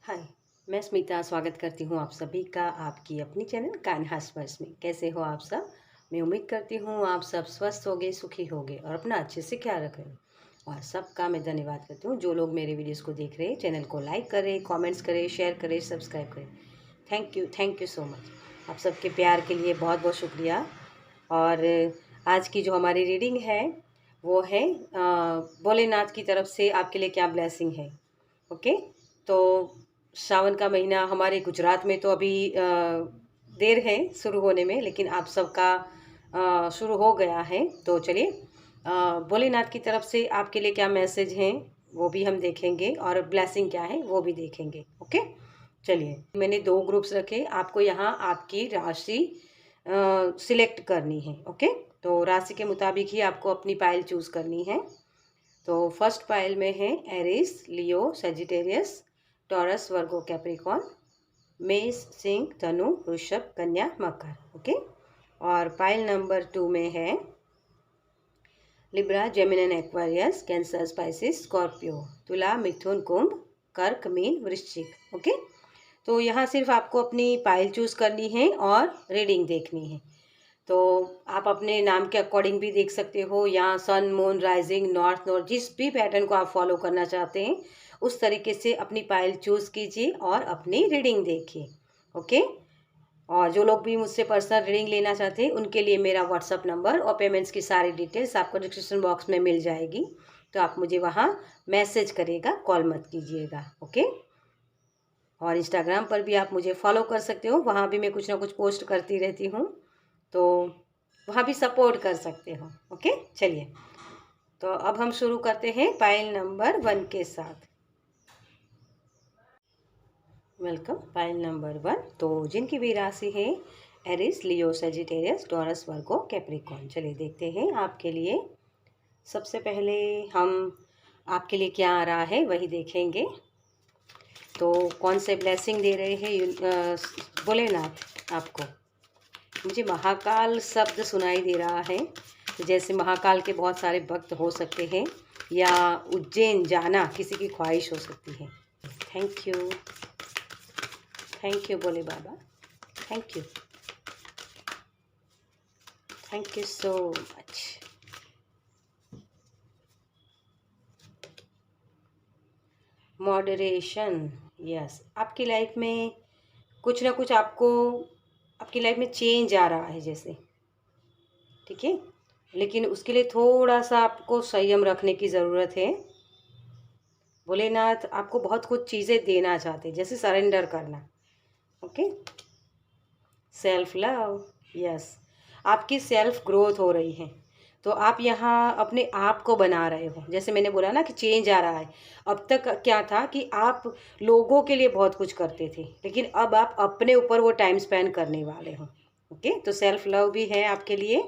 हाय, मैं स्मिता स्वागत करती हूँ आप सभी का आपकी अपनी चैनल कान्हा स्पर्श में। कैसे हो आप सब? मैं उम्मीद करती हूँ आप सब स्वस्थ होगे, सुखी होगे और अपना अच्छे से ख्याल रख रहे हो। और सबका मैं धन्यवाद करती हूँ जो लोग मेरे वीडियोस को देख रहे हैं। चैनल को लाइक करें, कमेंट्स करें, शेयर करें, सब्सक्राइब करें। Thank you so much. आप सबके प्यार के लिए बहुत बहुत शुक्रिया। और आज की जो हमारी रीडिंग है वो है भोलेनाथ की तरफ से आपके लिए क्या ब्लेसिंग है। ओके, तो सावन का महीना हमारे गुजरात में तो अभी देर है शुरू होने में, लेकिन आप सबका शुरू हो गया है। तो चलिए भोलेनाथ की तरफ से आपके लिए क्या मैसेज हैं वो भी हम देखेंगे और ब्लेसिंग क्या है वो भी देखेंगे। ओके, चलिए मैंने दो ग्रुप्स रखे, आपको यहाँ आपकी राशि सिलेक्ट करनी है। ओके, तो राशि के मुताबिक ही आपको अपनी पाइल चूज़ करनी है। तो फर्स्ट पाइल में है Aries, Leo, Sagittarius, Taurus, Virgo, Capricorn, मेष, सिंह, धनु, वृषभ, कन्या, मकर। ओके, और पाइल नंबर 2 में है Libra, Gemini, Aquarius, Cancer, Pisces, Scorpio, तुला, मिथुन, कुंभ, कर्क, मीन, वृश्चिक। ओके, तो यहाँ सिर्फ आपको अपनी पाइल चूज़ करनी है और रीडिंग देखनी है। तो आप अपने नाम के अकॉर्डिंग भी देख सकते हो, या सन, मून, राइजिंग, नॉर्थ नॉर्थ, जिस भी पैटर्न को आप फॉलो करना चाहते हैं उस तरीके से अपनी पाइल चूज़ कीजिए और अपनी रीडिंग देखिए। ओके, और जो लोग भी मुझसे पर्सनल रीडिंग लेना चाहते हैं उनके लिए मेरा व्हाट्सअप नंबर और पेमेंट्स की सारी डिटेल्स आपको डिस्क्रिप्शन बॉक्स में मिल जाएगी। तो आप मुझे वहाँ मैसेज करिएगा, कॉल मत कीजिएगा। ओके, और इंस्टाग्राम पर भी आप मुझे फॉलो कर सकते हो, वहाँ भी मैं कुछ ना कुछ पोस्ट करती रहती हूँ, तो वहाँ भी सपोर्ट कर सकते हो। ओके, चलिए तो अब हम शुरू करते हैं पाइल नंबर 1 के साथ। Welcome pile number 1। तो जिनकी भी राशि है Aries, Leo, Sagittarius, Taurus, Virgo, Capricorn. चलिए देखते हैं आपके लिए। सबसे पहले हम आपके लिए क्या आ रहा है वही देखेंगे। तो कौन से ब्लेसिंग दे रहे हैं भोलेनाथ आपको। मुझे महाकाल शब्द सुनाई दे रहा है, तो जैसे महाकाल के बहुत सारे भक्त हो सकते हैं या उज्जैन जाना किसी की ख्वाहिश हो सकती है। Thank you Bhole Baba, thank you so much. Moderation, yes, आपकी लाइफ में कुछ ना कुछ आपको आपकी लाइफ में चेंज आ रहा है जैसे, ठीक है, लेकिन उसके लिए थोड़ा सा आपको संयम रखने की ज़रूरत है। भोलेनाथ आपको बहुत कुछ चीज़ें देना चाहते हैं, जैसे सरेंडर करना। ओके, सेल्फ लव, यस, आपकी सेल्फ ग्रोथ हो रही है। तो आप यहाँ अपने आप को बना रहे हो, जैसे मैंने बोला ना कि चेंज आ रहा है। अब तक क्या था कि आप लोगों के लिए बहुत कुछ करते थे, लेकिन अब आप अपने ऊपर वो टाइम स्पेंड करने वाले हो। ओके, तो सेल्फ लव भी है आपके लिए।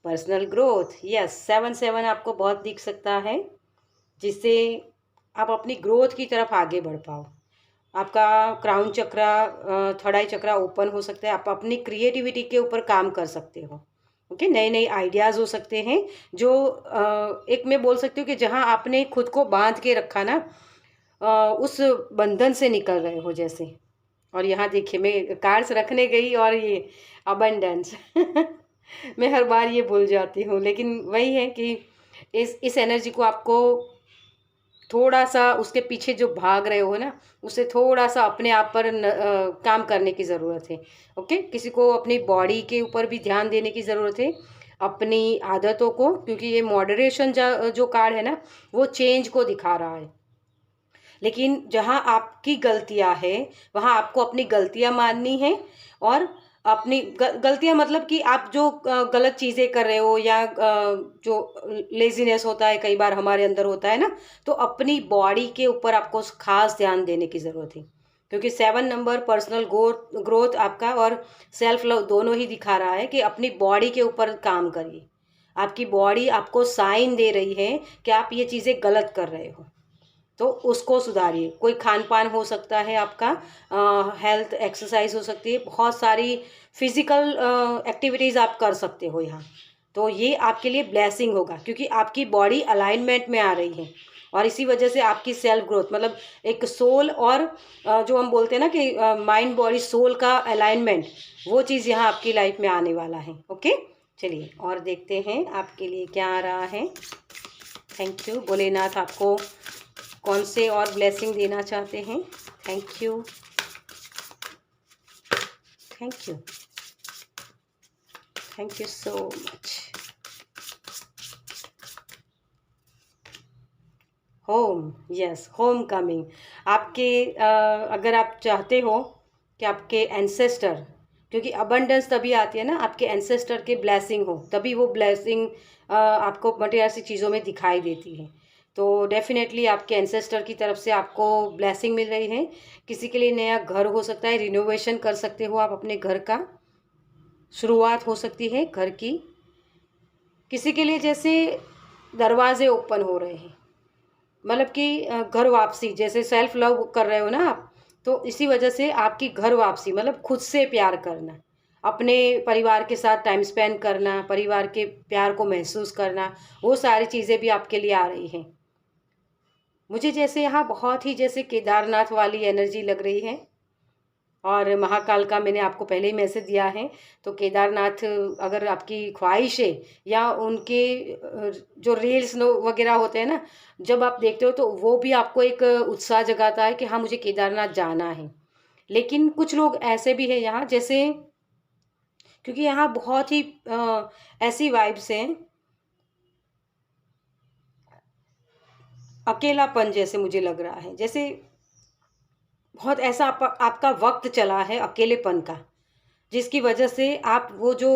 पर्सनल ग्रोथ, यस, 7-7 आपको बहुत दिख सकता है, जिससे आप अपनी ग्रोथ की तरफ आगे बढ़ पाओ। आपका क्राउन चक्रा, थर्ड आई चक्रा ओपन हो सकता है। आप अपनी क्रिएटिविटी के ऊपर काम कर सकते हो। ओके, नए नए आइडियाज़ हो सकते हैं जो एक मैं बोल सकती हूँ कि जहाँ आपने खुद को बांध के रखा ना, उस बंधन से निकल रहे हो जैसे। और यहाँ देखिए मैं कार्ड्स रखने गई और ये अबंडेंस मैं हर बार ये भूल जाती हूँ, लेकिन वही है कि इस एनर्जी को आपको थोड़ा सा उसके पीछे जो भाग रहे हो ना, उसे थोड़ा सा अपने आप पर काम करने की ज़रूरत है। ओके, किसी को अपनी बॉडी के ऊपर भी ध्यान देने की ज़रूरत है, अपनी आदतों को, क्योंकि ये मॉडरेशन जो कार्ड है ना वो चेंज को दिखा रहा है। लेकिन जहाँ आपकी गलतियाँ है वहाँ आपको अपनी गलतियाँ माननी है, और अपनी गलतियाँ मतलब कि आप जो गलत चीज़ें कर रहे हो, या जो लेज़ीनेस होता है कई बार हमारे अंदर होता है ना, तो अपनी बॉडी के ऊपर आपको खास ध्यान देने की ज़रूरत है। क्योंकि 7 नंबर पर्सनल ग्रोथ आपका और सेल्फ लव दोनों ही दिखा रहा है कि अपनी बॉडी के ऊपर काम करिए। आपकी बॉडी आपको साइन दे रही है कि आप ये चीज़ें गलत कर रहे हो, तो उसको सुधारिए। कोई खान पान हो सकता है आपका, हेल्थ एक्सरसाइज हो सकती है, बहुत सारी फिजिकल एक्टिविटीज़ आप कर सकते हो यहाँ। तो ये आपके लिए ब्लेसिंग होगा क्योंकि आपकी बॉडी अलाइनमेंट में आ रही है और इसी वजह से आपकी सेल्फ ग्रोथ मतलब एक सोल और जो हम बोलते हैं ना कि माइंड बॉडी सोल का अलाइनमेंट, वो चीज़ यहाँ आपकी लाइफ में आने वाला है। ओके, चलिए और देखते हैं आपके लिए क्या आ रहा है। थैंक यू भोलेनाथ, आपको कौन से और ब्लेसिंग देना चाहते हैं। Thank you, thank you, thank you so much. Home, yes, home coming. आपके अगर आप चाहते हो कि आपके एंसेस्टर, क्योंकि अबंडेंस तभी आती है ना आपके एंसेस्टर के ब्लेसिंग हो, तभी वो ब्लेसिंग आपको मटेरियल सी चीज़ों में दिखाई देती है। तो डेफिनेटली आपके एंसेस्टर की तरफ से आपको ब्लेसिंग मिल रही है। किसी के लिए नया घर हो सकता है, रिनोवेशन कर सकते हो आप अपने घर का, शुरुआत हो सकती है घर की। किसी के लिए जैसे दरवाजे ओपन हो रहे हैं, मतलब कि घर वापसी, जैसे सेल्फ लव कर रहे हो ना आप, तो इसी वजह से आपकी घर वापसी मतलब खुद से प्यार करना, अपने परिवार के साथ टाइम स्पेंड करना, परिवार के प्यार को महसूस करना, वो सारी चीज़ें भी आपके लिए आ रही हैं। मुझे जैसे यहाँ बहुत ही जैसे केदारनाथ वाली एनर्जी लग रही है, और महाकाल का मैंने आपको पहले ही मैसेज दिया है। तो केदारनाथ अगर आपकी ख्वाहिश है, या उनके जो रील्स वगैरह होते हैं ना, जब आप देखते हो तो वो भी आपको एक उत्साह जगाता है कि हाँ मुझे केदारनाथ जाना है। लेकिन कुछ लोग ऐसे भी हैं यहाँ, जैसे क्योंकि यहाँ बहुत ही ऐसी वाइब्स हैं, अकेलापन जैसे मुझे लग रहा है, जैसे बहुत ऐसा आपका वक्त चला है अकेलेपन का, जिसकी वजह से आप वो जो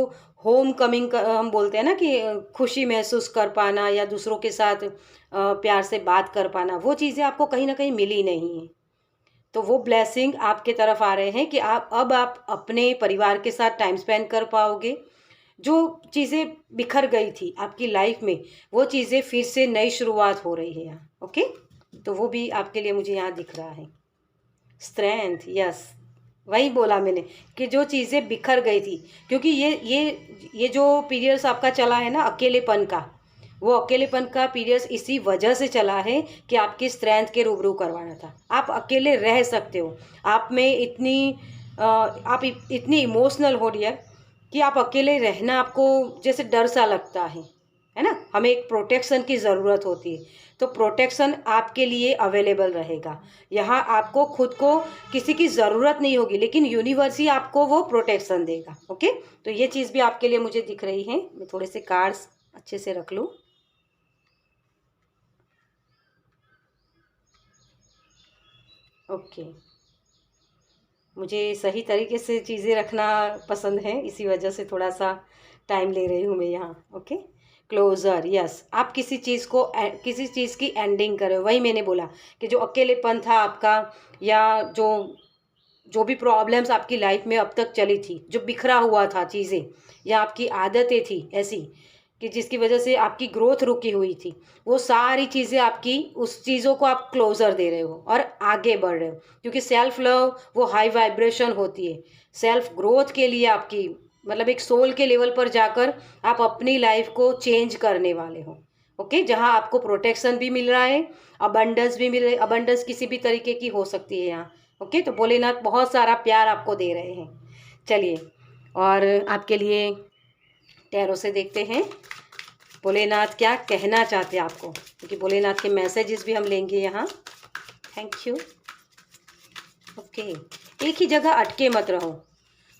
होम कमिंग हम बोलते हैं ना कि खुशी महसूस कर पाना या दूसरों के साथ प्यार से बात कर पाना, वो चीज़ें आपको कहीं ना कहीं मिली नहीं है। तो वो ब्लेसिंग आपके तरफ आ रहे हैं कि आप अपने परिवार के साथ टाइम स्पेंड कर पाओगे। जो चीज़ें बिखर गई थी आपकी लाइफ में, वो चीज़ें फिर से नई शुरुआत हो रही है यहाँ। ओके, तो वो भी आपके लिए मुझे यहाँ दिख रहा है। स्ट्रेंथ, यस, वही बोला मैंने कि जो चीज़ें बिखर गई थी, क्योंकि ये जो पीरियड्स आपका चला है ना अकेलेपन का, वो अकेलेपन का पीरियड्स इसी वजह से चला है कि आपकी स्ट्रेंथ के रूबरू करवाना था। आप अकेले रह सकते हो, आप में इतनी आप इतनी इमोशनल हो रही है कि आप अकेले रहना आपको जैसे डर सा लगता है ना। हमें एक प्रोटेक्शन की ज़रूरत होती है, तो प्रोटेक्शन आपके लिए अवेलेबल रहेगा। यहाँ आपको खुद को किसी की ज़रूरत नहीं होगी, लेकिन यूनिवर्स ही आपको वो प्रोटेक्शन देगा। ओके, तो ये चीज़ भी आपके लिए मुझे दिख रही है। मैं थोड़े से कार्ड्स अच्छे से रख लूँ। ओके, मुझे सही तरीके से चीज़ें रखना पसंद है, इसी वजह से थोड़ा सा टाइम ले रही हूँ मैं यहाँ। ओके, क्लोज़र, यस, आप किसी चीज़ को किसी चीज़ की एंडिंग करें। वही मैंने बोला कि जो अकेलेपन था आपका, या जो भी प्रॉब्लम्स आपकी लाइफ में अब तक चली थी, जो बिखरा हुआ था चीज़ें, या आपकी आदतें थी ऐसी कि जिसकी वजह से आपकी ग्रोथ रुकी हुई थी, वो सारी चीज़ें आपकी उस चीज़ों को आप क्लोज़र दे रहे हो और आगे बढ़ रहे हो। क्योंकि सेल्फ लव वो हाई वाइब्रेशन होती है। सेल्फ ग्रोथ के लिए आपकी मतलब एक सोल के लेवल पर जाकर आप अपनी लाइफ को चेंज करने वाले हो। ओके, जहाँ आपको प्रोटेक्शन भी मिल रहा है, अबंडेंस भी मिल रही है। अबंडेंस किसी भी तरीके की हो सकती है यहाँ। ओके, तो भोलेनाथ बहुत सारा प्यार आपको दे रहे हैं। चलिए और आपके लिए टैरो से देखते हैं भोलेनाथ क्या कहना चाहते हैं आपको, क्योंकि भोलेनाथ के मैसेजेस भी हम लेंगे यहाँ। Thank you. ओके, एक ही जगह अटके मत रहो,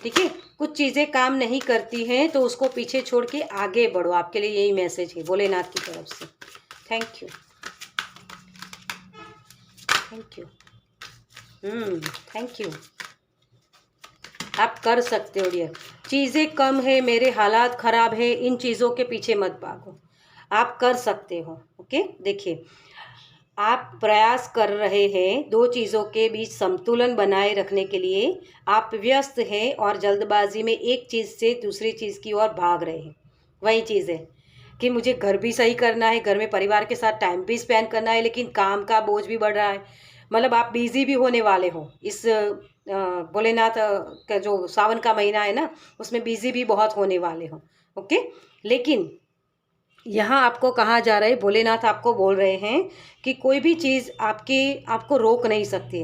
ठीक है। कुछ चीज़ें काम नहीं करती हैं तो उसको पीछे छोड़ के आगे बढ़ो। आपके लिए यही मैसेज है भोलेनाथ की तरफ से। Thank you, thank you, thank you. आप कर सकते हो डियर। चीज़ें कम है, मेरे हालात ख़राब है, इन चीज़ों के पीछे मत भागो, आप कर सकते हो। ओके, देखिए आप प्रयास कर रहे हैं दो चीज़ों के बीच संतुलन बनाए रखने के लिए। आप व्यस्त हैं और जल्दबाजी में एक चीज़ से दूसरी चीज़ की ओर भाग रहे हैं। वही चीज़ है कि मुझे घर भी सही करना है, घर में परिवार के साथ टाइम भी स्पेंड करना है, लेकिन काम का बोझ भी बढ़ रहा है। मतलब आप बिज़ी भी होने वाले हो इस भोलेनाथ का जो सावन का महीना है ना, उसमें बिज़ी भी बहुत होने वाले हो। ओके, लेकिन यहाँ आपको कहा जा रहा है, भोलेनाथ आपको बोल रहे हैं कि कोई भी चीज़ आपको रोक नहीं सकती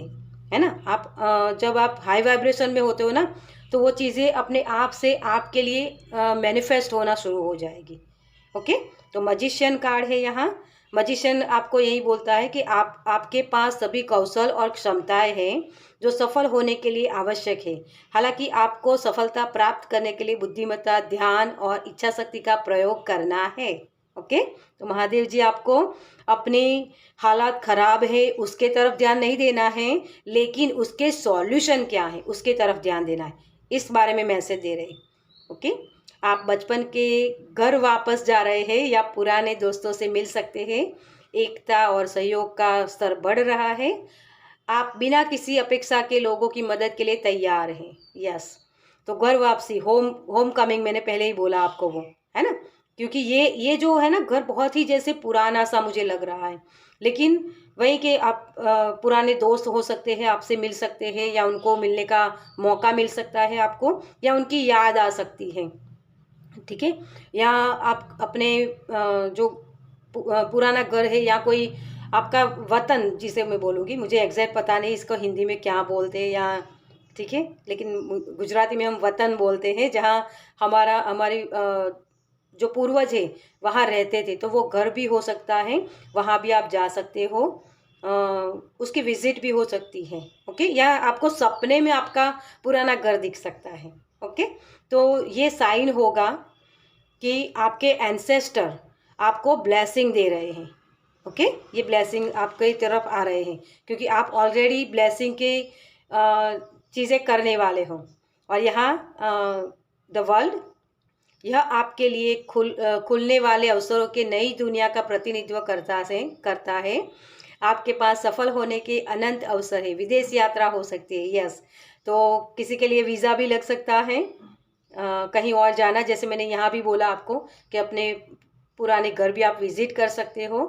है ना। आप जब आप हाई वाइब्रेशन में होते हो ना, तो वो चीज़ें अपने आप से आपके लिए मैनिफेस्ट होना शुरू हो जाएगी। ओके, तो मजिशियन कार्ड है यहाँ। मजिशियन आपको यही बोलता है कि आपके पास सभी कौशल और क्षमताएं हैं जो सफल होने के लिए आवश्यक है। हालांकि आपको सफलता प्राप्त करने के लिए बुद्धिमत्ता, ध्यान और इच्छा शक्ति का प्रयोग करना है। ओके, तो महादेव जी आपको अपने हालात खराब है उसके तरफ ध्यान नहीं देना है, लेकिन उसके सॉल्यूशन क्या है उसके तरफ ध्यान देना है, इस बारे में मैसेज दे रहे। ओके, आप बचपन के घर वापस जा रहे हैं या पुराने दोस्तों से मिल सकते हैं। एकता और सहयोग का स्तर बढ़ रहा है। आप बिना किसी अपेक्षा के लोगों की मदद के लिए तैयार हैं। यस, तो घर वापसी, होम कमिंग, मैंने पहले ही बोला आपको वो, है ना। क्योंकि ये जो है ना घर बहुत ही जैसे पुराना सा मुझे लग रहा है, लेकिन वही कि आप पुराने दोस्त हो सकते हैं, आपसे मिल सकते हैं या उनको मिलने का मौका मिल सकता है आपको, या उनकी याद आ सकती है। ठीक है, या आप अपने जो पुराना घर है या कोई आपका वतन, जिसे मैं बोलूँगी, मुझे एग्जैक्ट पता नहीं इसको हिंदी में क्या बोलते हैं या, ठीक है, लेकिन गुजराती में हम वतन बोलते हैं, जहाँ हमारी जो पूर्वज है वहाँ रहते थे, तो वो घर भी हो सकता है, वहाँ भी आप जा सकते हो। अ, उसकी विजिट भी हो सकती है। ओके, या आपको सपने में आपका पुराना घर दिख सकता है। ओके, तो ये साइन होगा कि आपके एंसेस्टर आपको ब्लेसिंग दे रहे हैं। ओके, ये ब्लेसिंग आपकी तरफ आ रहे हैं, क्योंकि आप ऑलरेडी ब्लेसिंग के चीज़ें करने वाले हो। और यहाँ द वर्ल्ड, यह आपके लिए खुलने वाले अवसरों के नई दुनिया का प्रतिनिधित्व करता है। आपके पास सफल होने के अनंत अवसर है। विदेश यात्रा हो सकती है। यस, तो किसी के लिए वीज़ा भी लग सकता है, कहीं और जाना, जैसे मैंने यहाँ भी बोला आपको कि अपने पुराने घर भी आप विज़िट कर सकते हो।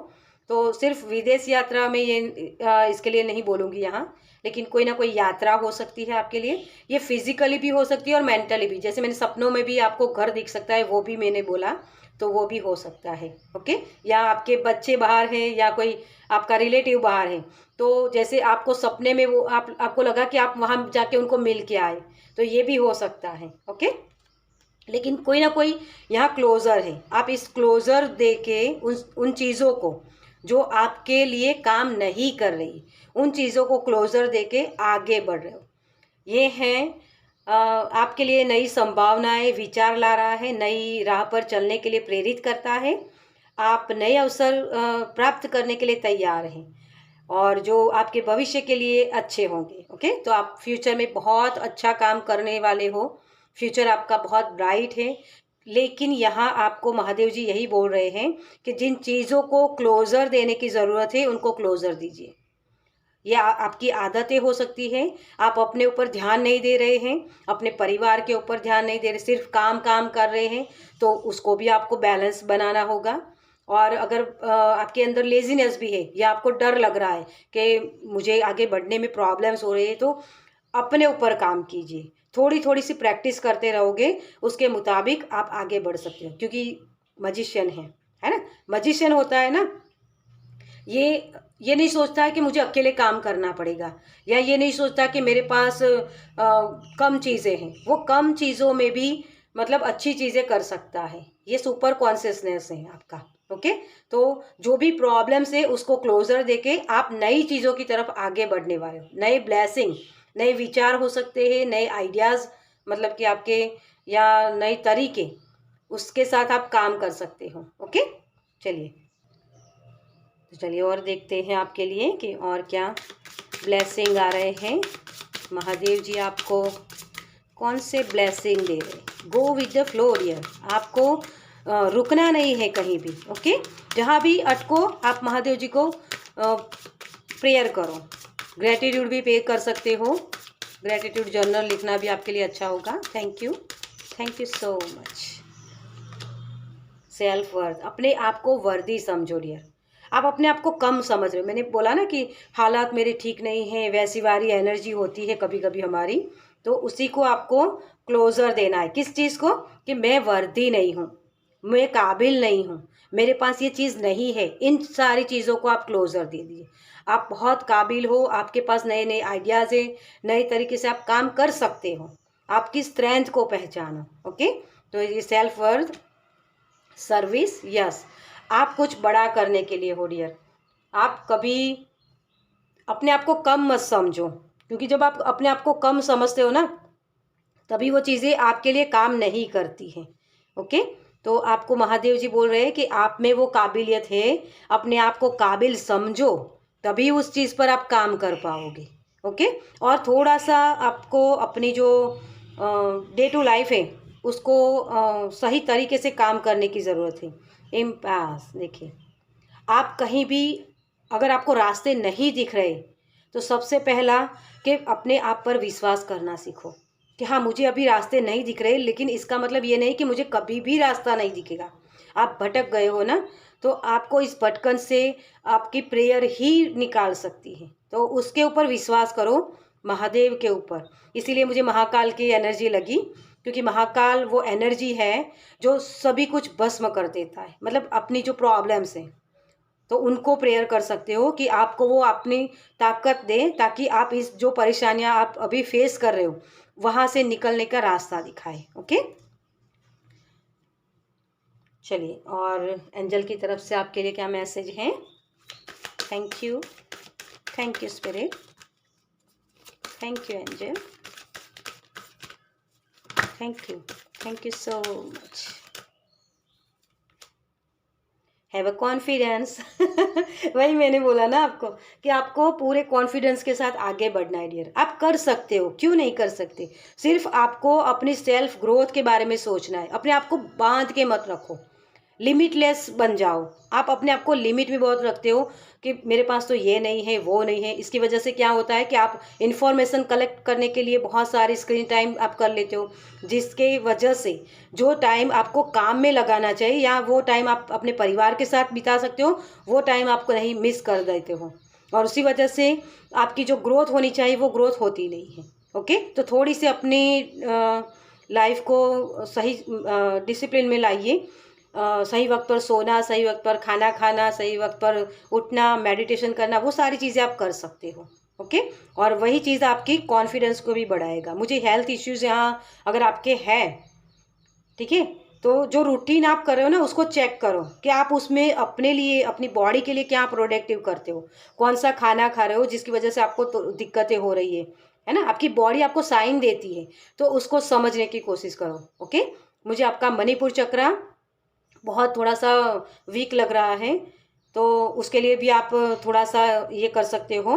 तो सिर्फ विदेश यात्रा में ये इसके लिए नहीं बोलूँगी यहाँ, लेकिन कोई ना कोई यात्रा हो सकती है आपके लिए। ये फिजिकली भी हो सकती है और मेंटली भी, जैसे मैंने सपनों में भी आपको घर दिख सकता है, वो भी मैंने बोला, तो वो भी हो सकता है। ओके, या आपके बच्चे बाहर हैं या कोई आपका रिलेटिव बाहर है, तो जैसे आपको सपने में वो आपको लगा कि आप वहाँ जाके उनको मिल के आए, तो ये भी हो सकता है। ओके, लेकिन कोई ना कोई यहाँ क्लोज़र है। आप इस क्लोज़र दे के उन चीज़ों को जो आपके लिए काम नहीं कर रही, उन चीज़ों को क्लोज़र दे के आगे बढ़ रहे हो। ये है आपके लिए नई संभावनाएं विचार ला रहा है, नई राह पर चलने के लिए प्रेरित करता है। आप नए अवसर प्राप्त करने के लिए तैयार हैं, और जो आपके भविष्य के लिए अच्छे होंगे। ओके, तो आप फ्यूचर में बहुत अच्छा काम करने वाले हो, फ्यूचर आपका बहुत ब्राइट है। लेकिन यहाँ आपको महादेव जी यही बोल रहे हैं कि जिन चीज़ों को क्लोज़र देने की ज़रूरत है उनको क्लोज़र दीजिए। ये आपकी आदतें हो सकती हैं, आप अपने ऊपर ध्यान नहीं दे रहे हैं, अपने परिवार के ऊपर ध्यान नहीं दे रहे, सिर्फ काम काम कर रहे हैं, तो उसको भी आपको बैलेंस बनाना होगा। और अगर आपके अंदर लेजीनेस भी है या आपको डर लग रहा है कि मुझे आगे बढ़ने में प्रॉब्लम्स हो रही है, तो अपने ऊपर काम कीजिए। थोड़ी थोड़ी सी प्रैक्टिस करते रहोगे, उसके मुताबिक आप आगे बढ़ सकते हो, क्योंकि मजिशियन है ना। मजिशियन होता है ना, ये नहीं सोचता है कि मुझे अकेले काम करना पड़ेगा, या ये नहीं सोचता कि मेरे पास कम चीज़ें हैं। वो कम चीज़ों में भी मतलब अच्छी चीज़ें कर सकता है। ये सुपर कॉन्शियसनेस है आपका। ओके, तो जो भी प्रॉब्लम्स है उसको क्लोजर देके आप नई चीज़ों की तरफ आगे बढ़ने वाले हो। नए ब्लेसिंग, नए विचार हो सकते हैं, नए आइडियाज़, मतलब कि आपके, या नए तरीके, उसके साथ आप काम कर सकते हो। ओके, चलिए, तो चलिए और देखते हैं आपके लिए कि और क्या ब्लेसिंग आ रहे हैं। महादेव जी आपको कौन से ब्लेसिंग दे रहे हैं। Go with the flow dear, आपको रुकना नहीं है कहीं भी। ओके, जहाँ भी अटको आप महादेव जी को प्रेयर करो। ग्रेटिट्यूड भी पे कर सकते हो, ग्रेटिट्यूड जर्नल लिखना भी आपके लिए अच्छा होगा। Thank you so much. Self worth, अपने आप को वर्दी समझो डियर। आप अपने आप को कम समझ रहे हो। मैंने बोला ना कि हालात मेरे ठीक नहीं हैं, वैसी वाली एनर्जी होती है कभी कभी हमारी, तो उसी को आपको क्लोजर देना है। किस चीज़ को? कि मैं वर्दी नहीं हूँ, मैं काबिल नहीं हूँ, मेरे पास ये चीज़ नहीं है, इन सारी चीज़ों को आप क्लोजर दे दीजिए। आप बहुत काबिल हो, आपके पास नए नए आइडियाज़ हैं, नए तरीके से आप काम कर सकते हो, आपकी स्ट्रेंथ को पहचानो। ओके, तो ये सेल्फ वर्थ, सर्विस, यस। आप कुछ बड़ा करने के लिए हो डियर। आप कभी अपने आप को कम मत समझो, क्योंकि जब आप अपने आप को कम समझते हो ना, तभी वो चीज़ें आपके लिए काम नहीं करती हैं। ओके, तो आपको महादेव जी बोल रहे हैं कि आप में वो काबिलियत है, अपने आप को काबिल समझो, तभी उस चीज़ पर आप काम कर पाओगे। ओके, और थोड़ा सा आपको अपनी जो डे टू लाइफ है उसको सही तरीके से काम करने की ज़रूरत है। इम्पास, देखिए, आप कहीं भी अगर आपको रास्ते नहीं दिख रहे, तो सबसे पहला कि अपने आप पर विश्वास करना सीखो कि हाँ, मुझे अभी रास्ते नहीं दिख रहे, लेकिन इसका मतलब ये नहीं कि मुझे कभी भी रास्ता नहीं दिखेगा। आप भटक गए हो ना, तो आपको इस भटकन से आपकी प्रेयर ही निकाल सकती है। तो उसके ऊपर विश्वास करो, महादेव के ऊपर। इसीलिए मुझे महाकाल की एनर्जी लगी, क्योंकि महाकाल वो एनर्जी है जो सभी कुछ भस्म कर देता है, मतलब अपनी जो प्रॉब्लम्स हैं, तो उनको प्रेयर कर सकते हो कि आपको वो अपनी ताकत दे, ताकि आप इस जो परेशानियां आप अभी फेस कर रहे हो वहां से निकलने का रास्ता दिखाए। ओके, चलिए, और एंजल की तरफ से आपके लिए क्या मैसेज है? Thank you, thank you spirit, thank you angel, thank you so much. Have a confidence. वही मैंने बोला ना आपको कि आपको पूरे कॉन्फिडेंस के साथ आगे बढ़ना है डियर। आप कर सकते हो, क्यों नहीं कर सकते? सिर्फ आपको अपनी सेल्फ ग्रोथ के बारे में सोचना है। अपने आप को बांध के मत रखो, लिमिटलेस बन जाओ। आप अपने आप को लिमिट में बहुत रखते हो कि मेरे पास तो ये नहीं है, वो नहीं है। इसकी वजह से क्या होता है कि आप इंफॉर्मेशन कलेक्ट करने के लिए बहुत सारी स्क्रीन टाइम आप कर लेते हो, जिसके वजह से जो टाइम आपको काम में लगाना चाहिए या वो टाइम आप अपने परिवार के साथ बिता सकते हो, वो टाइम आपको नहीं, मिस कर देते हो। और उसी वजह से आपकी जो ग्रोथ होनी चाहिए वो ग्रोथ होती नहीं है। ओके, तो थोड़ी सी अपनी लाइफ को सही डिसिप्लिन में लाइए। सही वक्त पर सोना, सही वक्त पर खाना खाना, सही वक्त पर उठना, मेडिटेशन करना, वो सारी चीज़ें आप कर सकते हो। ओके, और वही चीज़ आपकी कॉन्फिडेंस को भी बढ़ाएगा। मुझे हेल्थ इश्यूज यहाँ अगर आपके हैं, ठीक है, तो जो रूटीन आप कर रहे हो ना, उसको चेक करो कि आप उसमें अपने लिए, अपनी बॉडी के लिए क्या प्रोडक्टिव करते हो, कौन सा खाना खा रहे हो जिसकी वजह से आपको तो दिक्कतें हो रही है ना। आपकी बॉडी आपको साइन देती है, तो उसको समझने की कोशिश करो। ओके, मुझे आपका मणिपुर चक्रा बहुत थोड़ा सा वीक लग रहा है, तो उसके लिए भी आप थोड़ा सा ये कर सकते हो।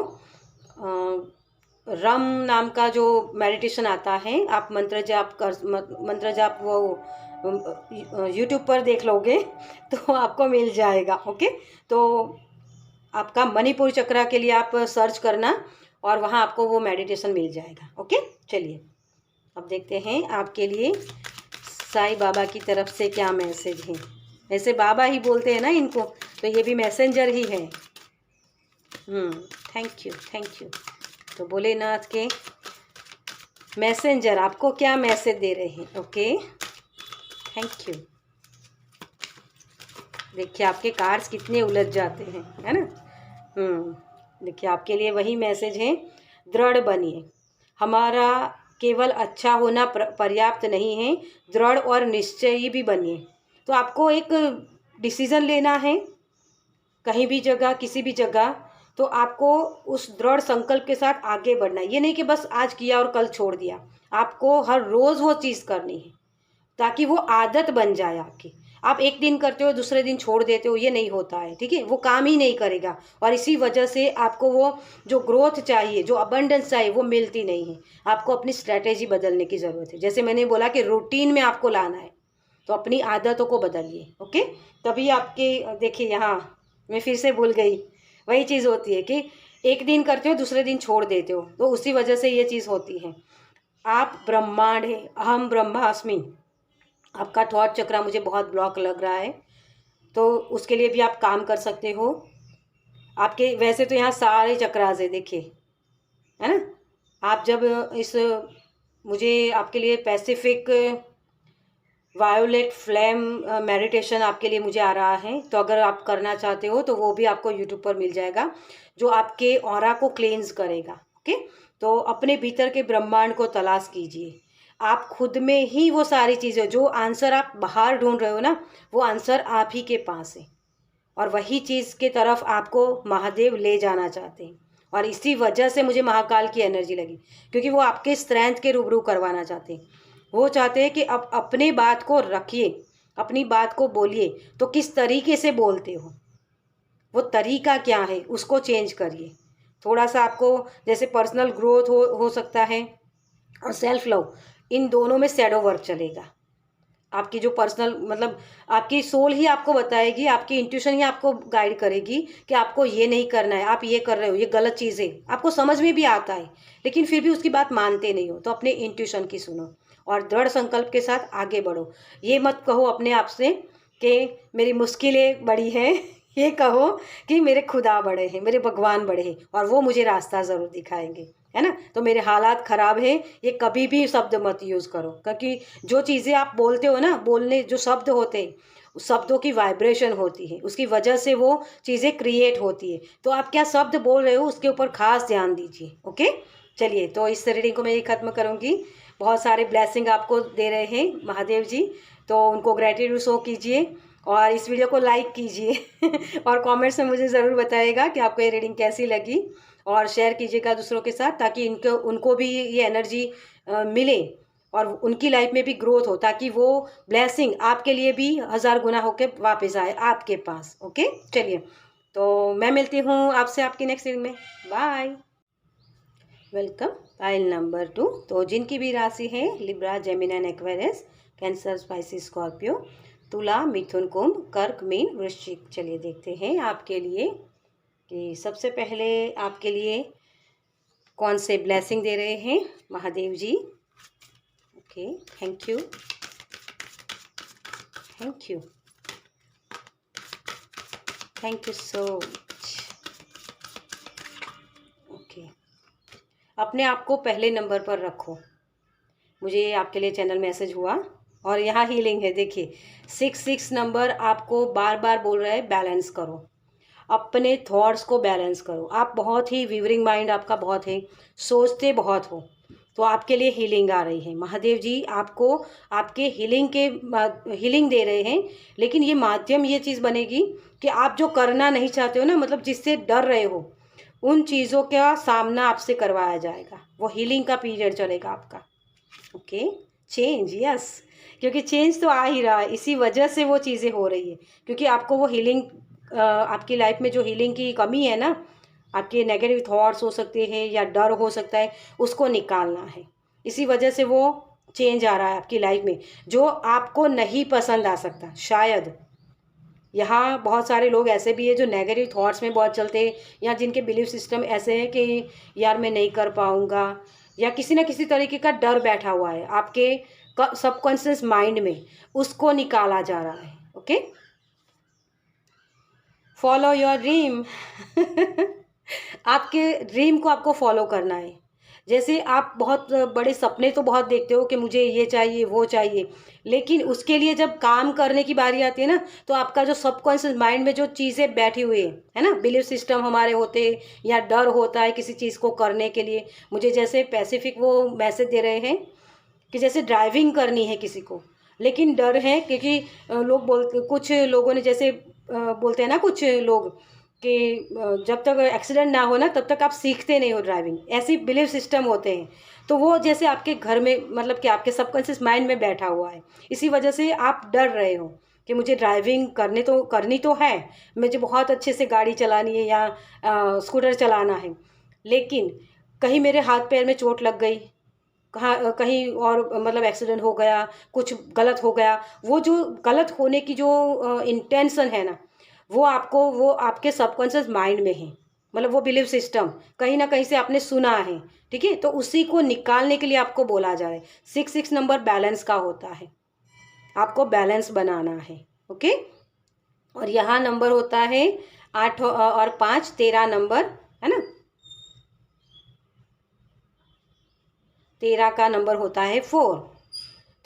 रम नाम का जो मेडिटेशन आता है, आप मंत्र जाप कर, मंत्र जाप वो यूट्यूब पर देख लोगे तो आपको मिल जाएगा। ओके, तो आपका मणिपुर चक्रा के लिए आप सर्च करना और वहाँ आपको वो मेडिटेशन मिल जाएगा। ओके, चलिए अब देखते हैं आपके लिए साईं बाबा की तरफ से क्या मैसेज है। ऐसे बाबा ही बोलते हैं ना इनको, तो ये भी मैसेंजर ही है। Thank you, thank you. तो भोलेनाथ के मैसेंजर आपको क्या मैसेज दे रहे हैं? Okay, thank you. देखिए आपके कार्ड्स कितने उलझ जाते हैं, है ना। देखिए आपके लिए वही मैसेज है, दृढ़ बनिए। हमारा केवल अच्छा होना पर्याप्त नहीं है, दृढ़ और निश्चयी भी बनिए। तो आपको एक डिसीज़न लेना है कहीं भी जगह, किसी भी जगह, तो आपको उस दृढ़ संकल्प के साथ आगे बढ़ना है। ये नहीं कि बस आज किया और कल छोड़ दिया, आपको हर रोज़ वो चीज़ करनी है, ताकि वो आदत बन जाए आपकी। आप एक दिन करते हो, दूसरे दिन छोड़ देते हो, ये नहीं होता है, ठीक है। वो काम ही नहीं करेगा, और इसी वजह से आपको वो जो ग्रोथ चाहिए, जो अबंडेंस चाहिए, वो मिलती नहीं है। आपको अपनी स्ट्रैटेजी बदलने की ज़रूरत है। जैसे मैंने बोला कि रूटीन में आपको लाना है, तो अपनी आदतों को बदलिए। ओके, तभी आपके, देखिए यहाँ मैं फिर से भूल गई, वही चीज़ होती है कि एक दिन करते हो, दूसरे दिन छोड़ देते हो, तो उसी वजह से ये चीज़ होती है। आप ब्रह्मांड है, अहम ब्रह्मास्मि। आपका थॉट चक्रा मुझे बहुत ब्लॉक लग रहा है, तो उसके लिए भी आप काम कर सकते हो। आपके वैसे तो यहाँ सारे चक्रास है, देखिए, है ना। आप जब इस, मुझे आपके लिए पैसिफिक वायोलेट फ्लेम मेडिटेशन आपके लिए मुझे आ रहा है, तो अगर आप करना चाहते हो तो वो भी आपको यूट्यूब पर मिल जाएगा, जो आपके ऑरा को क्लेंज करेगा। ओके, तो अपने भीतर के ब्रह्मांड को तलाश कीजिए। आप खुद में ही वो सारी चीज़ें, जो आंसर आप बाहर ढूंढ रहे हो ना, वो आंसर आप ही के पास है, और वही चीज़ के तरफ आपको महादेव ले जाना चाहते हैं। और इसी वजह से मुझे महाकाल की एनर्जी लगी, क्योंकि वो आपके स्ट्रेंथ के रूबरू करवाना चाहते हैं। वो चाहते हैं कि अब अपने बात को रखिए, अपनी बात को बोलिए, तो किस तरीके से बोलते हो, वो तरीका क्या है, उसको चेंज करिए। थोड़ा सा आपको जैसे पर्सनल ग्रोथ हो सकता है, और सेल्फ लव, इन दोनों में शैडो वर्क चलेगा। आपकी जो पर्सनल मतलब आपकी सोल ही आपको बताएगी, आपकी इंट्यूशन ही आपको गाइड करेगी कि आपको ये नहीं करना है, आप ये कर रहे हो, ये गलत चीज़ है। आपको समझ में भी आता है, लेकिन फिर भी उसकी बात मानते नहीं हो, तो अपने इंट्यूशन की सुनो और दृढ़ संकल्प के साथ आगे बढ़ो। ये मत कहो अपने आप से कि मेरी मुश्किलें बड़ी हैं ये कहो कि मेरे खुदा बड़े हैं, मेरे भगवान बड़े हैं, और वो मुझे रास्ता ज़रूर दिखाएंगे, है ना। तो मेरे हालात ख़राब हैं, ये कभी भी शब्द मत यूज़ करो, क्योंकि जो चीज़ें आप बोलते हो ना, बोलने जो शब्द होते हैं, उस शब्दों की वाइब्रेशन होती है, उसकी वजह से वो चीज़ें क्रिएट होती है। तो आप क्या शब्द बोल रहे हो, उसके ऊपर खास ध्यान दीजिए। ओके, चलिए, तो इस रीडिंग को मैं ये ख़त्म करूँगी। बहुत सारे ब्लेसिंग आपको दे रहे हैं महादेव जी, तो उनको ग्रेटिट्यूड शो कीजिए, और इस वीडियो को लाइक कीजिए और कमेंट्स में मुझे ज़रूर बताइएगा कि आपको ये रीडिंग कैसी लगी, और शेयर कीजिएगा दूसरों के साथ, ताकि उनको भी ये एनर्जी मिले, और उनकी लाइफ में भी ग्रोथ हो, ताकि वो ब्लेसिंग आपके लिए भी 1000 गुना होकर वापस आए आपके पास। ओके, चलिए, तो मैं मिलती हूँ आपसे आपकी नेक्स्ट रीडिंग में। Bye, welcome. पाइल नंबर 2, तो जिनकी भी राशि है Libra, Gemini and Aquarius, Cancer, Pisces, Scorpio, तुला, मिथुन, कुंभ, कर्क, मीन, वृश्चिक। चलिए देखते हैं आपके लिए कि सबसे पहले आपके लिए कौन से ब्लेसिंग दे रहे हैं Mahadev ji. Okay, thank you, thank you, thank you so much. Okay, अपने आप को पहले नंबर पर रखो। मुझे आपके लिए चैनल मैसेज हुआ, और यहाँ हीलिंग है। देखिए 66 नंबर आपको बार बार बोल रहा है, बैलेंस करो, अपने थॉट्स को बैलेंस करो। आप बहुत ही विवरिंग माइंड आपका बहुत है, सोचते बहुत हो, तो आपके लिए हीलिंग आ रही है। महादेव जी आपको आपके हीलिंग दे रहे हैं, लेकिन ये माध्यम, ये चीज़ बनेगी कि आप जो करना नहीं चाहते हो ना, मतलब जिससे डर रहे हो, उन चीज़ों का सामना आपसे करवाया जाएगा। वो हीलिंग का पीरियड चलेगा आपका। ओके, चेंज, यस, क्योंकि चेंज तो आ ही रहा है, इसी वजह से वो चीज़ें हो रही है, क्योंकि आपको वो हीलिंग, आपकी लाइफ में जो हीलिंग की कमी है ना, आपके नेगेटिव थॉट्स हो सकते हैं या डर हो सकता है, उसको निकालना है। इसी वजह से वो चेंज आ रहा है आपकी लाइफ में, जो आपको नहीं पसंद आ सकता शायद। यहाँ बहुत सारे लोग ऐसे भी हैं जो नेगेटिव थॉट्स में बहुत चलते हैं, या जिनके बिलीफ सिस्टम ऐसे हैं कि यार मैं नहीं कर पाऊँगा, या किसी ना किसी तरीके का डर बैठा हुआ है आपके सबकॉन्शियस माइंड में, उसको निकाला जा रहा है। ओके, फॉलो योर ड्रीम आपके ड्रीम को आपको फॉलो करना है। जैसे आप बहुत बड़े सपने तो बहुत देखते हो कि मुझे ये चाहिए वो चाहिए, लेकिन उसके लिए जब काम करने की बारी आती है ना, तो आपका जो सबकॉन्शियस माइंड में जो चीज़ें बैठी हुई है ना, बिलीफ सिस्टम हमारे होते हैं, या डर होता है किसी चीज़ को करने के लिए। मुझे जैसे पैसिफिक वो मैसेज दे रहे हैं कि जैसे ड्राइविंग करनी है किसी को, लेकिन डर है, क्योंकि लोग बोलते, कुछ लोगों ने जैसे बोलते हैं ना कुछ लोग कि जब तक एक्सीडेंट ना हो ना, तब तक आप सीखते नहीं हो ड्राइविंग, ऐसी बिलीफ सिस्टम होते हैं। तो वो जैसे आपके घर में, मतलब कि आपके सबकॉन्शियस माइंड में बैठा हुआ है, इसी वजह से आप डर रहे हो कि मुझे ड्राइविंग करनी तो है, मुझे बहुत अच्छे से गाड़ी चलानी है, या स्कूटर चलाना है, लेकिन कहीं मेरे हाथ पैर में चोट लग गई, कहाँ कहीं और मतलब एक्सीडेंट हो गया, कुछ गलत हो गया, वो जो गलत होने की जो इंटेंशन है ना, वो आपके सबकॉन्शियस माइंड में है, मतलब वो बिलीव सिस्टम कहीं ना कहीं से आपने सुना है। ठीक है, तो उसी को निकालने के लिए आपको बोला जा रहा है। 66 नंबर बैलेंस का होता है, आपको बैलेंस बनाना है। ओके, और यहाँ नंबर होता है 8 और 5, 13 नंबर है ना, 13 का नंबर होता है 4।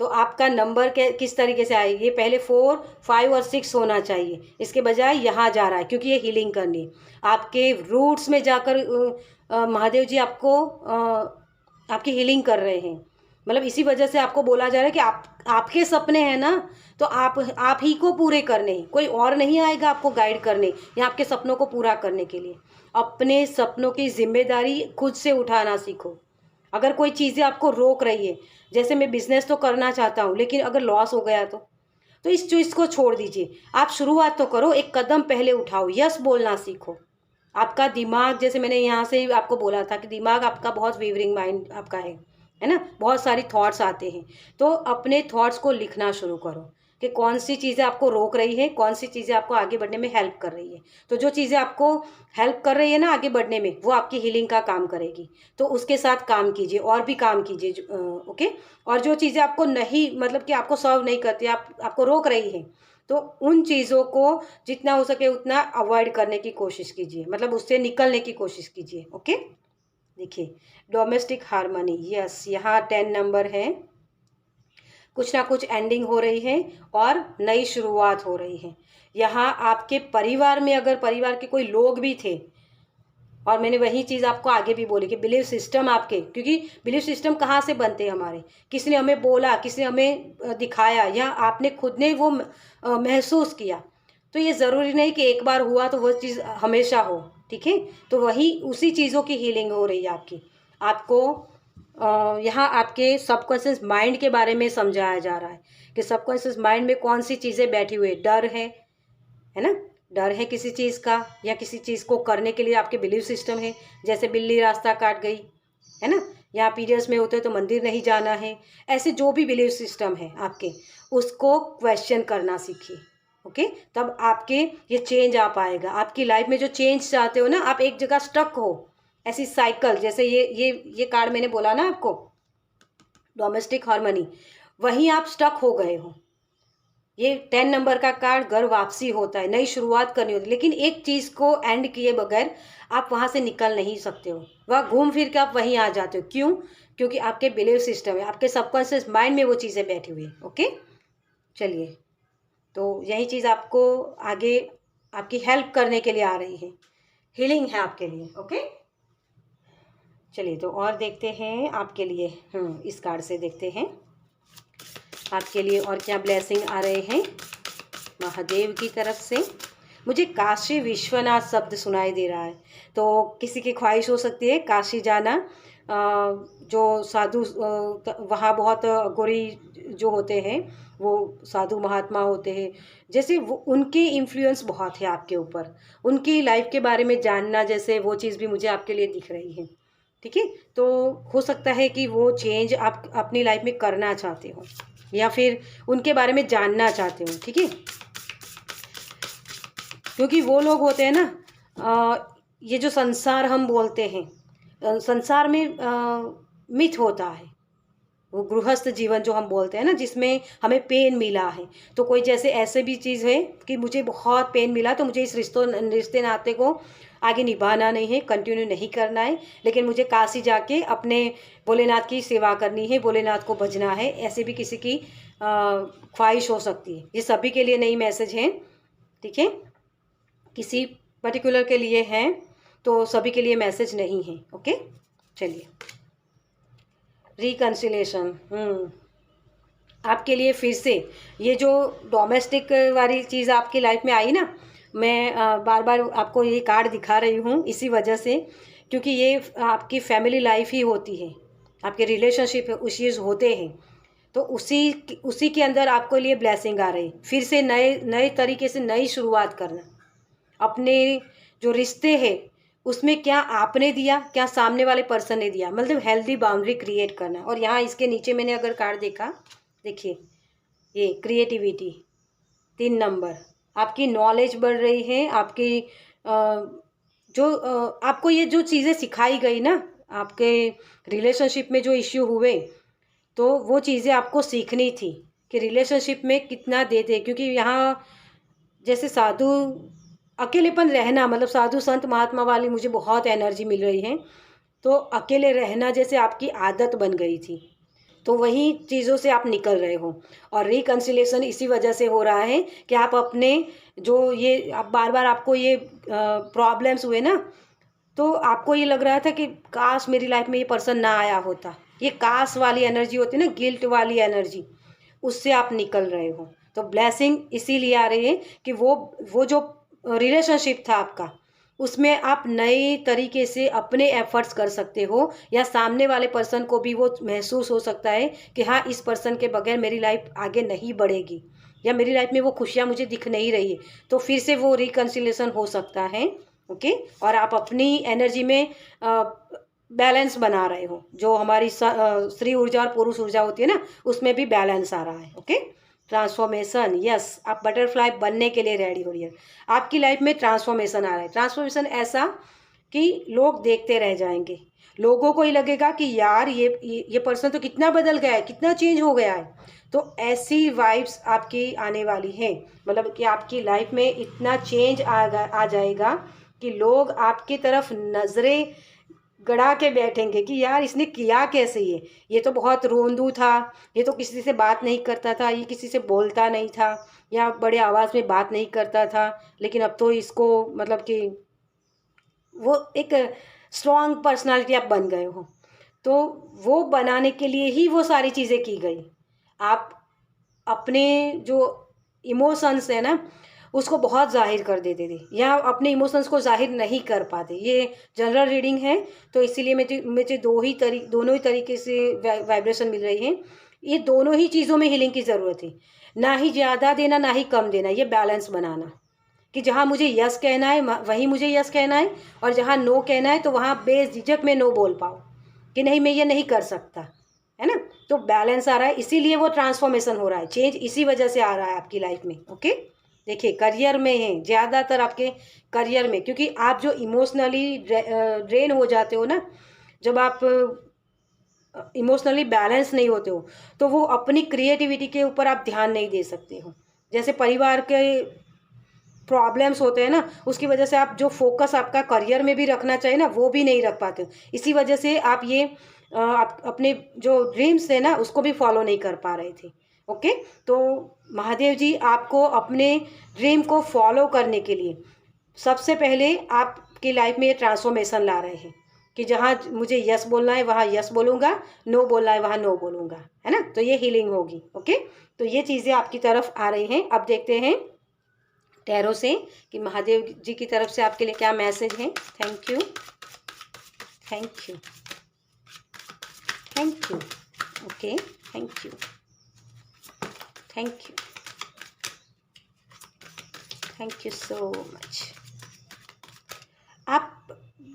तो आपका नंबर के किस तरीके से आए, ये पहले 4, 5 और 6 होना चाहिए, इसके बजाय यहाँ जा रहा है क्योंकि ये हीलिंग करनी है। आपके रूट्स में जाकर महादेव जी आपको आपकी हीलिंग कर रहे हैं। मतलब इसी वजह से आपको बोला जा रहा है कि आपके सपने हैं ना, तो आप ही को पूरे करने हैं, कोई और नहीं आएगा आपको गाइड करने या आपके सपनों को पूरा करने के लिए। अपने सपनों की जिम्मेदारी खुद से उठाना सीखो। अगर कोई चीज़ें आपको रोक रही है, जैसे मैं बिजनेस तो करना चाहता हूँ लेकिन अगर लॉस हो गया तो इस चीज़ को छोड़ दीजिए। आप शुरुआत तो करो, एक कदम पहले उठाओ, यस बोलना सीखो। आपका दिमाग, जैसे मैंने यहाँ से आपको बोला था कि दिमाग आपका बहुत वेवरिंग माइंड आपका है ना, बहुत सारी थॉट्स आते हैं। तो अपने थॉट्स को लिखना शुरू करो कि कौन सी चीज़ें आपको रोक रही है, कौन सी चीज़ें आपको आगे बढ़ने में हेल्प कर रही है। तो जो चीज़ें आपको हेल्प कर रही है ना आगे बढ़ने में, वो आपकी हीलिंग का काम करेगी, तो उसके साथ काम कीजिए और भी काम कीजिए। ओके। और जो चीज़ें आपको नहीं, मतलब कि आपको सर्व नहीं करती, आपको रोक रही है, तो उन चीज़ों को जितना हो सके उतना अवॉइड करने की कोशिश कीजिए, मतलब उससे निकलने की कोशिश कीजिए। ओके। देखिए, डोमेस्टिक हार्मनी, यस, यहाँ 10 नंबर है। कुछ ना कुछ एंडिंग हो रही है और नई शुरुआत हो रही है। यहाँ आपके परिवार में अगर परिवार के कोई लोग भी थे, और मैंने वही चीज़ आपको आगे भी बोली कि बिलीफ सिस्टम आपके, क्योंकि बिलीफ सिस्टम कहाँ से बनते हैं हमारे, किसी ने हमें बोला, किसी ने हमें दिखाया, या आपने खुद ने वो महसूस किया। तो ये ज़रूरी नहीं कि एक बार हुआ तो वो चीज़ हमेशा हो। ठीक है। तो वही उसी चीज़ों की हीलिंग हो रही है आपकी। आपको यहाँ आपके सबकॉन्शियस माइंड के बारे में समझाया जा रहा है कि सबकॉन्शियस माइंड में कौन सी चीज़ें बैठी हुई है। डर है ना, डर है किसी चीज़ का, या किसी चीज़ को करने के लिए आपके बिलीफ सिस्टम है, जैसे बिल्ली रास्ता काट गई, है ना, या पीरियड्स में होते तो मंदिर नहीं जाना है। ऐसे जो भी बिलीफ सिस्टम है आपके, उसको क्वेश्चन करना सीखिए। ओके। तब आपके ये चेंज आ पाएगा। आपकी लाइफ में जो चेंज चाहते हो ना, आप एक जगह स्टक हो, ऐसी साइकिल, जैसे ये कार्ड मैंने बोला ना आपको, डोमेस्टिक हार्मनी, वहीं आप स्टक हो गए हो। ये 10 नंबर का कार्ड घर वापसी होता है, नई शुरुआत करनी होती है, लेकिन एक चीज़ को एंड किए बगैर आप वहाँ से निकल नहीं सकते हो। वह घूम फिर के आप वहीं आ जाते हो। क्यों? क्योंकि आपके बिलीव सिस्टम है, आपके सबकॉन्शियस माइंड में वो चीज़ें बैठी हुई हैं। ओके। चलिए, तो यही चीज़ आपको आगे आपकी हेल्प करने के लिए आ रही है, हीलिंग है आपके लिए। ओके। चलिए, तो और देखते हैं आपके लिए। इस कार्ड से देखते हैं आपके लिए और क्या ब्लेसिंग आ रहे हैं महादेव की तरफ से। मुझे काशी विश्वनाथ शब्द सुनाई दे रहा है, तो किसी की ख्वाहिश हो सकती है काशी जाना। जो साधु वहाँ बहुत गोरी जो होते हैं, वो साधु महात्मा होते हैं, जैसे वो उनकी इन्फ्लुएंस बहुत है आपके ऊपर, उनकी लाइफ के बारे में जानना, जैसे वो चीज़ भी मुझे आपके लिए दिख रही है। ठीक है। तो हो सकता है कि वो चेंज आप अपनी लाइफ में करना चाहते हो, या फिर उनके बारे में जानना चाहते हो। ठीक है। क्योंकि वो लोग होते हैं ना, ये जो संसार हम बोलते हैं, संसार में मिथ होता है, वो गृहस्थ जीवन जो हम बोलते हैं ना, जिसमें हमें पेन मिला है। तो कोई जैसे ऐसे भी चीज़ है कि मुझे बहुत पेन मिला, तो मुझे इस रिश्ते नाते को आगे निभाना नहीं है, कंटिन्यू नहीं करना है, लेकिन मुझे काशी जाके अपने भोलेनाथ की सेवा करनी है, भोलेनाथ को भजना है। ऐसे भी किसी की ख्वाहिश हो सकती है। ये सभी के लिए नई मैसेज है। ठीक है। किसी पर्टिकुलर के लिए है, तो सभी के लिए मैसेज नहीं है। ओके। चलिए, रिकन्सिलेशन आपके लिए फिर से ये जो डोमेस्टिक वाली चीज़ आपकी लाइफ में आई ना, मैं बार बार आपको ये कार्ड दिखा रही हूँ इसी वजह से, क्योंकि ये आपकी फैमिली लाइफ ही होती है, आपके रिलेशनशिप इश्यूज होते हैं। तो उसी के अंदर आपको लिए ब्लेसिंग आ रही, फिर से नए तरीके से नई शुरुआत करना। अपने जो रिश्ते हैं उसमें क्या आपने दिया, क्या सामने वाले पर्सन ने दिया, मतलब हेल्दी बाउंड्री क्रिएट करना। और यहाँ इसके नीचे मैंने अगर कार्ड देखा, देखिए, ये क्रिएटिविटी 3 नंबर, आपकी नॉलेज बढ़ रही है। आपकी आपको ये जो चीज़ें सिखाई गई ना, आपके रिलेशनशिप में जो इश्यू हुए, तो वो चीज़ें आपको सीखनी थी कि रिलेशनशिप में कितना देते। क्योंकि यहाँ जैसे साधु अकेलेपन रहना, मतलब साधु संत महात्मा वाली मुझे बहुत एनर्जी मिल रही है। तो अकेले रहना जैसे आपकी आदत बन गई थी, तो वही चीज़ों से आप निकल रहे हो। और रिकन्सिलेशन इसी वजह से हो रहा है कि आप अपने जो ये आप बार बार आपको ये प्रॉब्लम्स हुए ना, तो आपको ये लग रहा था कि काश मेरी लाइफ में ये पर्सन ना आया होता। ये काश वाली एनर्जी होती है ना, गिल्ट वाली एनर्जी, उससे आप निकल रहे हो। तो ब्लेसिंग इसीलिए आ रही है कि वो जो रिलेशनशिप था आपका, उसमें आप नए तरीके से अपने एफर्ट्स कर सकते हो, या सामने वाले पर्सन को भी वो महसूस हो सकता है कि हाँ, इस पर्सन के बगैर मेरी लाइफ आगे नहीं बढ़ेगी, या मेरी लाइफ में वो खुशियाँ मुझे दिख नहीं रही है। तो फिर से वो रिकन्सिलेशन हो सकता है। ओके, और आप अपनी एनर्जी में बैलेंस बना रहे हो। जो हमारी स्त्री ऊर्जा और पुरुष ऊर्जा होती है ना, उसमें भी बैलेंस आ रहा है। ओके, ट्रांसफॉर्मेशन, यस, आप बटरफ्लाई बनने के लिए रेडी हो रही है। आपकी लाइफ में ट्रांसफॉर्मेशन आ रहा है। ट्रांसफॉर्मेशन ऐसा कि लोग देखते रह जाएंगे। लोगों को ही लगेगा कि यार ये पर्सन तो कितना बदल गया है, कितना चेंज हो गया है। तो ऐसी वाइब्स आपकी आने वाली हैं, मतलब कि आपकी लाइफ में इतना चेंज आ जाएगा कि लोग आपकी तरफ नज़रें गड़ा के बैठेंगे कि यार इसने किया कैसे ये तो बहुत रोंदू था, ये तो किसी से बात नहीं करता था, ये किसी से बोलता नहीं था, या बड़े आवाज़ में बात नहीं करता था, लेकिन अब तो इसको मतलब कि वो एक स्ट्रॉन्ग पर्सनालिटी आप बन गए हो। तो वो बनाने के लिए ही वो सारी चीज़ें की गई। आप अपने जो इमोशंस है ना, उसको बहुत जाहिर कर देते थे, या अपने इमोशंस को जाहिर नहीं कर पाते। ये जनरल रीडिंग है, तो इसीलिए मुझे दोनों ही तरीके से वाइब्रेशन मिल रही है। ये दोनों ही चीज़ों में हीलिंग की ज़रूरत है। ना ही ज़्यादा देना, ना ही कम देना, ये बैलेंस बनाना कि जहाँ मुझे यस कहना है वहीं मुझे यस कहना है, और जहाँ नो कहना है तो वहाँ बेझिझक में नो बोल पाओ कि नहीं, मैं ये नहीं कर सकता, है ना। तो बैलेंस आ रहा है, इसीलिए वो ट्रांसफॉर्मेशन हो रहा है। चेंज इसी वजह से आ रहा है आपकी लाइफ में। ओके, देखिए करियर में है ज़्यादातर, आपके करियर में, क्योंकि आप जो इमोशनली ड्रेन हो जाते हो ना, जब आप इमोशनली बैलेंस नहीं होते हो, तो वो अपनी क्रिएटिविटी के ऊपर आप ध्यान नहीं दे सकते हो। जैसे परिवार के प्रॉब्लम्स होते हैं ना, उसकी वजह से आप जो फोकस आपका करियर में भी रखना चाहिए ना, वो भी नहीं रख पाते हो। इसी वजह से आप आप अपने जो ड्रीम्स थे ना, उसको भी फॉलो नहीं कर पा रहे थे। ओके, तो महादेव जी आपको अपने ड्रीम को फॉलो करने के लिए सबसे पहले आपकी लाइफ में ये ट्रांसफॉर्मेशन ला रहे हैं कि जहाँ मुझे यस बोलना है वहाँ यस बोलूँगा, नो बोलना है वहाँ नो बोलूँगा, है ना। तो ये हीलिंग होगी। ओके, तो ये चीज़ें आपकी तरफ आ रही हैं। अब देखते हैं टैरो से कि महादेव जी की तरफ से आपके लिए क्या मैसेज है। Thank you, thank you, thank you. Okay, thank you, thank you, thank you so much. आप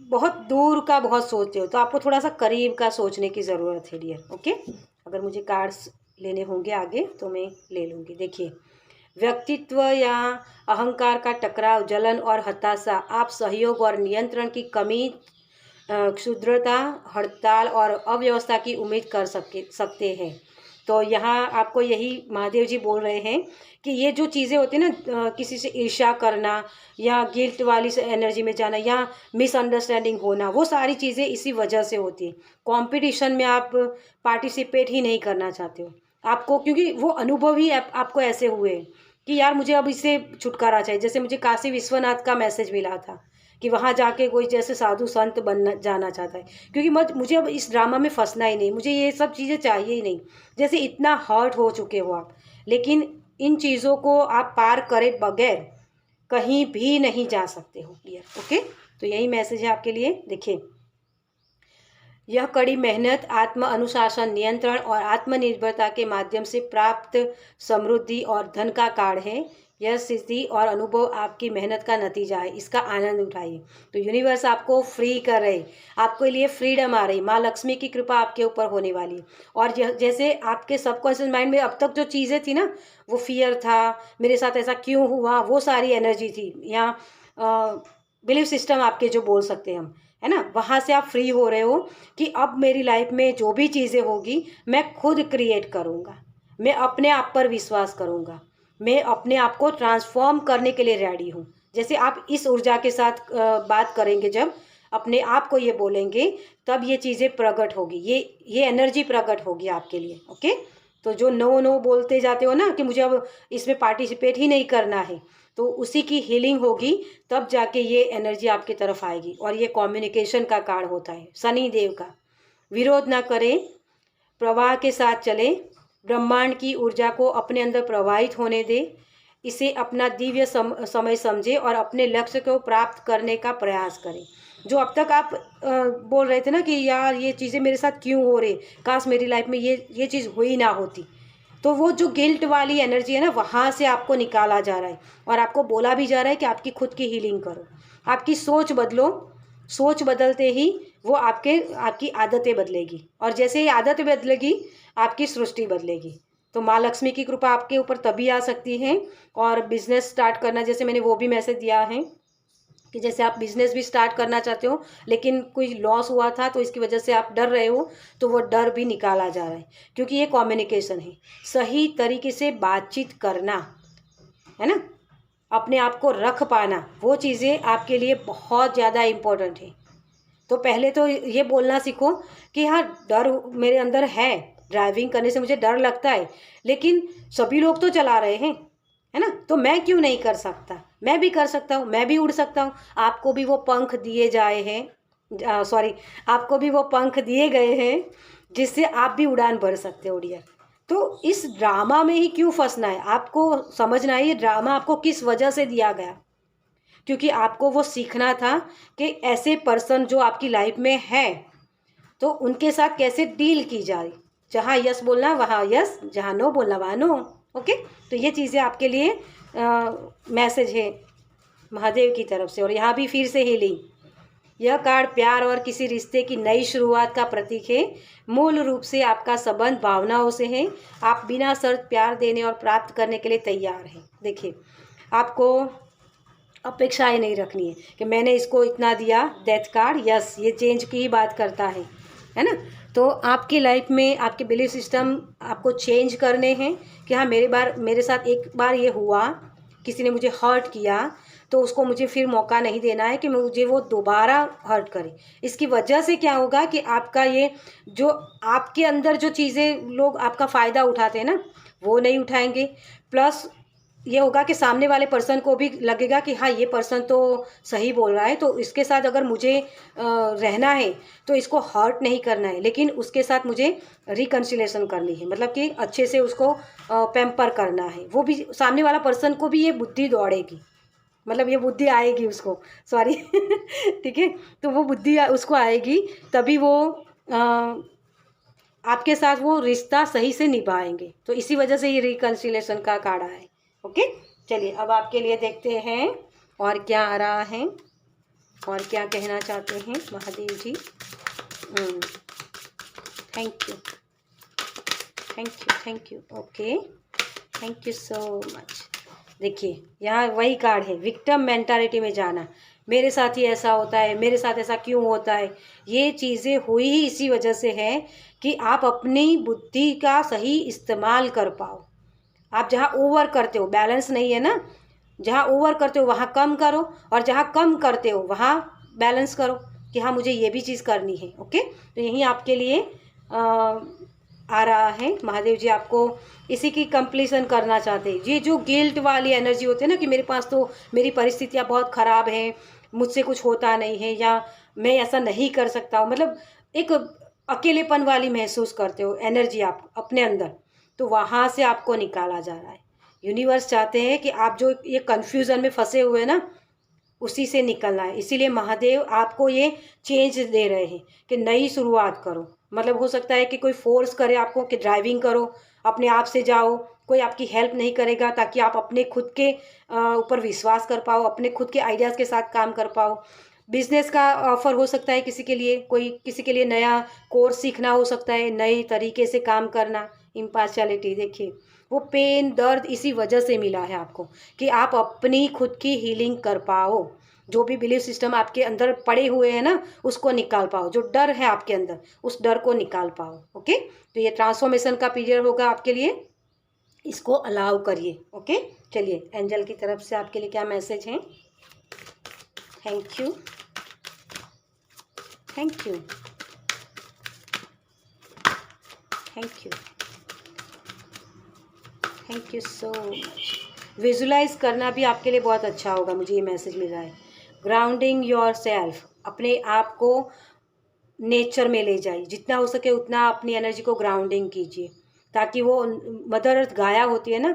बहुत दूर का बहुत सोचते हो, तो आपको थोड़ा सा करीब का सोचने की ज़रूरत है डियर। ओके, अगर मुझे कार्ड्स लेने होंगे आगे तो मैं ले लूँगी। देखिए, व्यक्तित्व या अहंकार का टकराव, जलन और हताशा, आप सहयोग और नियंत्रण की कमी, क्षुद्रता, हड़ताल और अव्यवस्था की उम्मीद कर सकते हैं। तो यहाँ आपको यही महादेव जी बोल रहे हैं कि ये जो चीज़ें होती हैं ना, किसी से ईर्ष्या करना, या गिल्ट वाली एनर्जी में जाना, या मिसअंडरस्टैंडिंग होना, वो सारी चीज़ें इसी वजह से होती है। कंपटीशन में आप पार्टिसिपेट ही नहीं करना चाहते हो आपको, क्योंकि वो अनुभव ही आपको ऐसे हुए कि यार मुझे अब इससे छुटकारा चाहिए। जैसे मुझे काशी विश्वनाथ का मैसेज मिला था कि वहाँ जाके कोई जैसे साधु संत बनना जाना चाहता है, क्योंकि मुझे अब इस ड्रामा में फंसना ही नहीं, मुझे ये सब चीज़ें चाहिए ही नहीं। जैसे इतना हर्ट हो चुके हो आप, लेकिन इन चीज़ों को आप पार करे बगैर कहीं भी नहीं जा सकते हो डियर। ओके, तो यही मैसेज है आपके लिए। देखिए, यह कड़ी मेहनत, आत्म अनुशासन, नियंत्रण और आत्मनिर्भरता के माध्यम से प्राप्त समृद्धि और धन का कार्ड है। यह सिद्धि और अनुभव आपकी मेहनत का नतीजा है, इसका आनंद उठाइए। तो यूनिवर्स आपको फ्री कर रहे, आपके लिए फ्रीडम आ रही, माँ लक्ष्मी की कृपा आपके ऊपर होने वाली है। और जैसे आपके सबकॉन्शियस माइंड में अब तक जो चीज़ें थी ना, वो फियर था, मेरे साथ ऐसा क्यों हुआ, वो सारी एनर्जी थी, या बिलीफ सिस्टम आपके जो बोल सकते हैं हम, है ना, वहाँ से आप फ्री हो रहे हो कि अब मेरी लाइफ में जो भी चीज़ें होगी मैं खुद क्रिएट करूँगा, मैं अपने आप पर विश्वास करूँगा, मैं अपने आप को ट्रांसफॉर्म करने के लिए रेडी हूँ। जैसे आप इस ऊर्जा के साथ बात करेंगे, जब अपने आप को ये बोलेंगे, तब ये चीज़ें प्रकट होगी, ये एनर्जी प्रकट होगी आपके लिए। ओके, तो जो नो नो बोलते जाते हो ना कि मुझे अब इसमें पार्टिसिपेट ही नहीं करना है, तो उसी की हीलिंग होगी, तब जाके ये एनर्जी आपकी तरफ आएगी। और ये कम्युनिकेशन का कार्ड होता है शनि देव का। विरोध ना करें, प्रवाह के साथ चले, ब्रह्मांड की ऊर्जा को अपने अंदर प्रवाहित होने दे, इसे अपना दिव्य समय समझे और अपने लक्ष्य को प्राप्त करने का प्रयास करें। जो अब तक आप बोल रहे थे ना कि यार ये चीज़ें मेरे साथ क्यों हो रही, काश मेरी लाइफ में ये चीज़ हुई ना होती, तो वो जो गिल्ट वाली एनर्जी है ना, वहाँ से आपको निकाला जा रहा है और आपको बोला भी जा रहा है कि आपकी खुद की हीलिंग करो, आपकी सोच बदलो। सोच बदलते ही वो आपकी आदतें बदलेगी, और जैसे ही आदतें बदलेगी आपकी सृष्टि बदलेगी। तो माँ लक्ष्मी की कृपा आपके ऊपर तभी आ सकती है। और बिजनेस स्टार्ट करना, जैसे मैंने वो भी मैसेज दिया है कि जैसे आप बिजनेस भी स्टार्ट करना चाहते हो लेकिन कोई लॉस हुआ था तो इसकी वजह से आप डर रहे हो, तो वो डर भी निकाला जा रहा है, क्योंकि ये कम्युनिकेशन है। सही तरीके से बातचीत करना है ना, अपने आप को रख पाना, वो चीज़ें आपके लिए बहुत ज़्यादा इम्पोर्टेंट है। तो पहले तो ये बोलना सीखो कि हाँ, डर मेरे अंदर है, ड्राइविंग करने से मुझे डर लगता है, लेकिन सभी लोग तो चला रहे हैं, है ना, तो मैं क्यों नहीं कर सकता, मैं भी कर सकता हूँ, मैं भी उड़ सकता हूँ। आपको भी वो पंख दिए जाए हैं, सॉरी, आपको भी वो पंख दिए गए हैं जिससे आप भी उड़ान भर सकते हो डियर। तो इस ड्रामा में ही क्यों फंसना है, आपको समझना है ये ड्रामा आपको किस वजह से दिया गया, क्योंकि आपको वो सीखना था कि ऐसे पर्सन जो आपकी लाइफ में है तो उनके साथ कैसे डील की जाए, जहाँ यस बोलना वहाँ यस, जहाँ नो बोलना वहाँ नो। ओके, तो ये चीज़ें आपके लिए मैसेज है महादेव की तरफ से। और यहाँ भी फिर से हीलिंग, यह कार्ड प्यार और किसी रिश्ते की नई शुरुआत का प्रतीक है। मूल रूप से आपका संबंध भावनाओं से है, आप बिना शर्त प्यार देने और प्राप्त करने के लिए तैयार हैं। देखिए, आपको अपेक्षाएं नहीं रखनी है कि मैंने इसको इतना दिया, डेथ कार्ड यस, ये चेंज की ही बात करता है ना। तो आपकी लाइफ में आपके बिलीफ सिस्टम आपको चेंज करने हैं कि हाँ, मेरे साथ एक बार ये हुआ, किसी ने मुझे हर्ट किया, तो उसको मुझे फिर मौका नहीं देना है कि मुझे वो दोबारा हर्ट करे। इसकी वजह से क्या होगा कि आपका ये जो आपके अंदर जो चीज़ें लोग आपका फ़ायदा उठाते हैं ना, वो नहीं उठाएंगे। प्लस ये होगा कि सामने वाले पर्सन को भी लगेगा कि हाँ, ये पर्सन तो सही बोल रहा है, तो इसके साथ अगर मुझे रहना है तो इसको हर्ट नहीं करना है, लेकिन उसके साथ मुझे रिकन्सिलेशन करनी है, मतलब कि अच्छे से उसको पैम्पर करना है। वो भी सामने वाला पर्सन को भी ये बुद्धि दौड़ेगी, मतलब ये बुद्धि आएगी उसको, सॉरी ठीक है, तो वो बुद्धि उसको आएगी, तभी वो आपके साथ वो रिश्ता सही से निभाएंगे। तो इसी वजह से ये रिकन्सिलेशन का कार्ड आया है। ओके, चलिए अब आपके लिए देखते हैं और क्या आ रहा है और क्या कहना चाहते हैं Mahadev ji. Thank you, thank you, thank you. Okay, thank you so much. देखिए, यहाँ वही कार्ड है, विक्टिम मेंटालिटी में जाना, मेरे साथ ही ऐसा होता है, मेरे साथ ऐसा क्यों होता है। ये चीज़ें हुई ही इसी वजह से है कि आप अपनी बुद्धि का सही इस्तेमाल कर पाओ। आप जहाँ ओवर करते हो, बैलेंस नहीं है ना, जहाँ ओवर करते हो वहाँ कम करो, और जहाँ कम करते हो वहाँ बैलेंस करो कि हाँ, मुझे ये भी चीज़ करनी है। ओके, तो यही आपके लिए आ रहा है। महादेव जी आपको इसी की कंप्लीसन करना चाहते हैं। ये जो गिल्ट वाली एनर्जी होती है ना कि मेरे पास तो मेरी परिस्थितियाँ बहुत ख़राब हैं, मुझसे कुछ होता नहीं है, या मैं ऐसा नहीं कर सकता हूँ, मतलब एक अकेलेपन वाली महसूस करते हो एनर्जी आप अपने अंदर, तो वहाँ से आपको निकाला जा रहा है। यूनिवर्स चाहते हैं कि आप जो ये कन्फ्यूज़न में फंसे हुए हैं ना, उसी से निकलना है। इसीलिए महादेव आपको ये चेंज दे रहे हैं कि नई शुरुआत करो। मतलब हो सकता है कि कोई फोर्स करे आपको कि ड्राइविंग करो, अपने आप से जाओ, कोई आपकी हेल्प नहीं करेगा, ताकि आप अपने खुद के ऊपर विश्वास कर पाओ, अपने खुद के आइडियाज़ के साथ काम कर पाओ। बिजनेस का ऑफर हो सकता है किसी के लिए, कोई किसी के लिए नया कोर्स सीखना हो सकता है, नए तरीके से काम करना, इम्पार्शियलिटी। देखिए, वो पेन दर्द इसी वजह से मिला है आपको कि आप अपनी खुद की हीलिंग कर पाओ, जो भी बिलीफ सिस्टम आपके अंदर पड़े हुए हैं ना, उसको निकाल पाओ, जो डर है आपके अंदर उस डर को निकाल पाओ। ओके, तो ये ट्रांसफॉर्मेशन का पीरियड होगा आपके लिए, इसको अलाउ करिए। ओके, चलिए एंजल की तरफ से आपके लिए क्या मैसेज है। Thank you. Thank you, thank you, thank you so much. Visualise करना भी आपके लिए बहुत अच्छा होगा, मुझे ये मैसेज मिल रहा है। ग्राउंडिंग योर सेल्फ, अपने आप को नेचर में ले जाइए, जितना हो सके उतना अपनी एनर्जी को ग्राउंडिंग कीजिए, ताकि वो मदर अर्थ गाया होती है ना,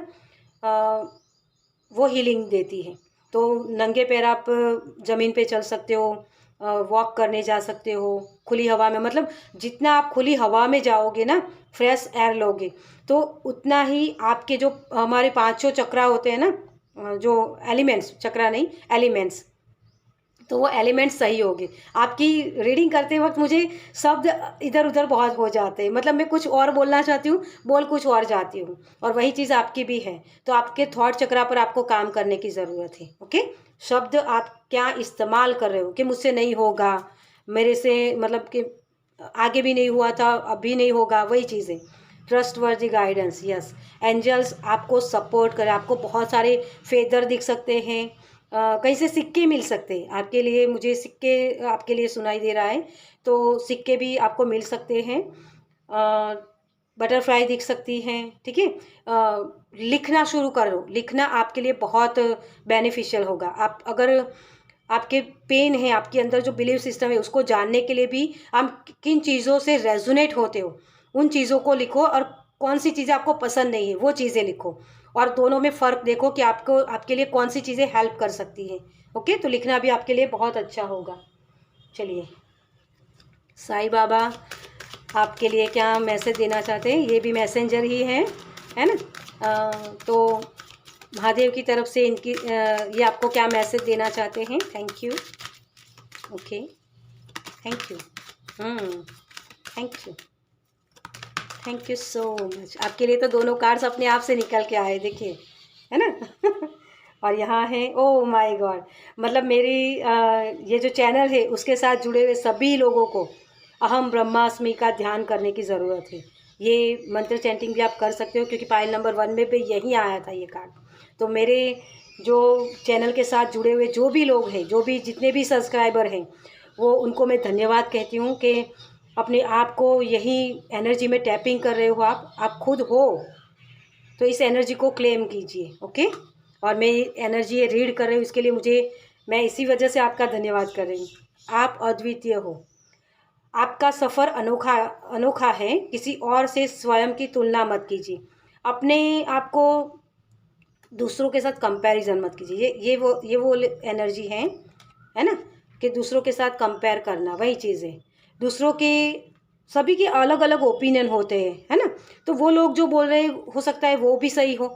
वो हीलिंग देती है। तो नंगे पैर आप ज़मीन पे चल सकते हो, वॉक करने जा सकते हो खुली हवा में, मतलब जितना आप खुली हवा में जाओगे ना, फ्रेश एयर लोगे, तो उतना ही आपके जो हमारे पांचों चक्रा होते हैं ना, जो एलिमेंट्स, चक्रा नहीं एलिमेंट्स, तो वो एलिमेंट्स सही होंगे। आपकी रीडिंग करते वक्त मुझे शब्द इधर उधर बहुत हो जाते हैं, मतलब मैं कुछ और बोलना चाहती हूँ, बोल कुछ और जाती हूँ, और वही चीज़ आपकी भी है। तो आपके थॉट चक्रा पर आपको काम करने की ज़रूरत है। ओके, शब्द आप क्या इस्तेमाल कर रहे हो कि मुझसे नहीं होगा, मेरे से मतलब कि आगे भी नहीं हुआ था, अब भी नहीं होगा, वही चीज़ें। ट्रस्ट वर्दी गाइडेंस, यस, एंजल्स आपको सपोर्ट करें। आपको बहुत सारे फेदर दिख सकते हैं, कहीं से सिक्के मिल सकते हैं आपके लिए, मुझे सिक्के आपके लिए सुनाई दे रहा है, तो सिक्के भी आपको मिल सकते हैं। बटरफ्लाई दिख सकती हैं, ठीक है। लिखना शुरू करो, लिखना आपके लिए बहुत बेनिफिशियल होगा। आप अगर आपके पेन है, आपके अंदर जो बिलीव सिस्टम है, उसको जानने के लिए भी आप किन चीज़ों से रेजोनेट होते हो, उन चीज़ों को लिखो, और कौन सी चीज़ें आपको पसंद नहीं है वो चीज़ें लिखो, और दोनों में फ़र्क देखो कि आपको आपके लिए कौन सी चीज़ें हेल्प कर सकती हैं। ओके, तो लिखना भी आपके लिए बहुत अच्छा होगा। चलिए, साईं बाबा आपके लिए क्या मैसेज देना चाहते हैं, ये भी मैसेंजर ही हैं, है ना। तो महादेव की तरफ से इनकी ये आपको क्या मैसेज देना चाहते हैं। Thank you, okay, thank you, thank you, thank you so much. आपके लिए तो दोनों कार्ड्स अपने आप से निकल के आए, देखिए, है ना। और यहाँ है, ओ माय गॉड, मतलब मेरी ये जो चैनल है उसके साथ जुड़े हुए सभी लोगों को अहम ब्रह्मास्मि का ध्यान करने की ज़रूरत है। ये मंत्र चैंटिंग भी आप कर सकते हो, क्योंकि पाइल नंबर 1 में भी यही आया था ये कार्ड। तो मेरे जो चैनल के साथ जुड़े हुए जो भी लोग हैं, जो भी जितने भी सब्सक्राइबर हैं, वो उनको मैं धन्यवाद कहती हूँ कि अपने आप को यही एनर्जी में टैपिंग कर रहे हो। आप खुद हो, तो इस एनर्जी को क्लेम कीजिए। ओके, और मैं एनर्जी ये रीड कर रही हूँ, इसके लिए मैं इसी वजह से आपका धन्यवाद कर रही हूँ। आप अद्वितीय हो, आपका सफ़र अनोखा अनोखा है, किसी और से स्वयं की तुलना मत कीजिए, अपने आप को दूसरों के साथ कंपैरिजन मत कीजिए। ये वो एनर्जी है ना, कि दूसरों के साथ कंपेयर करना, वही चीज़ है। दूसरों के सभी के अलग अलग ओपिनियन होते हैं, है ना, तो वो लोग जो बोल रहे हैं हो सकता है वो भी सही हो,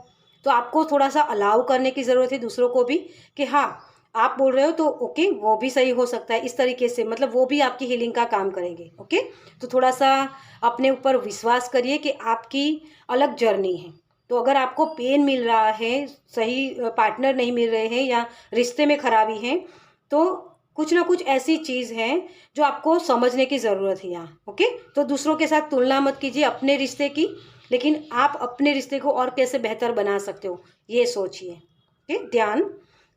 तो आपको थोड़ा सा अलाउ करने की ज़रूरत है दूसरों को भी, कि हाँ आप बोल रहे हो तो ओके, वो भी सही हो सकता है, इस तरीके से, मतलब वो भी आपकी हीलिंग का काम करेंगे। ओके, तो थोड़ा सा अपने ऊपर विश्वास करिए कि आपकी अलग जर्नी है। तो अगर आपको पेन मिल रहा है, सही पार्टनर नहीं मिल रहे हैं, या रिश्ते में खराबी है, तो कुछ ना कुछ ऐसी चीज़ है जो आपको समझने की ज़रूरत है यहाँ। ओके, तो दूसरों के साथ तुलना मत कीजिए अपने रिश्ते की, लेकिन आप अपने रिश्ते को और कैसे बेहतर बना सकते हो ये सोचिए। ओके, ध्यान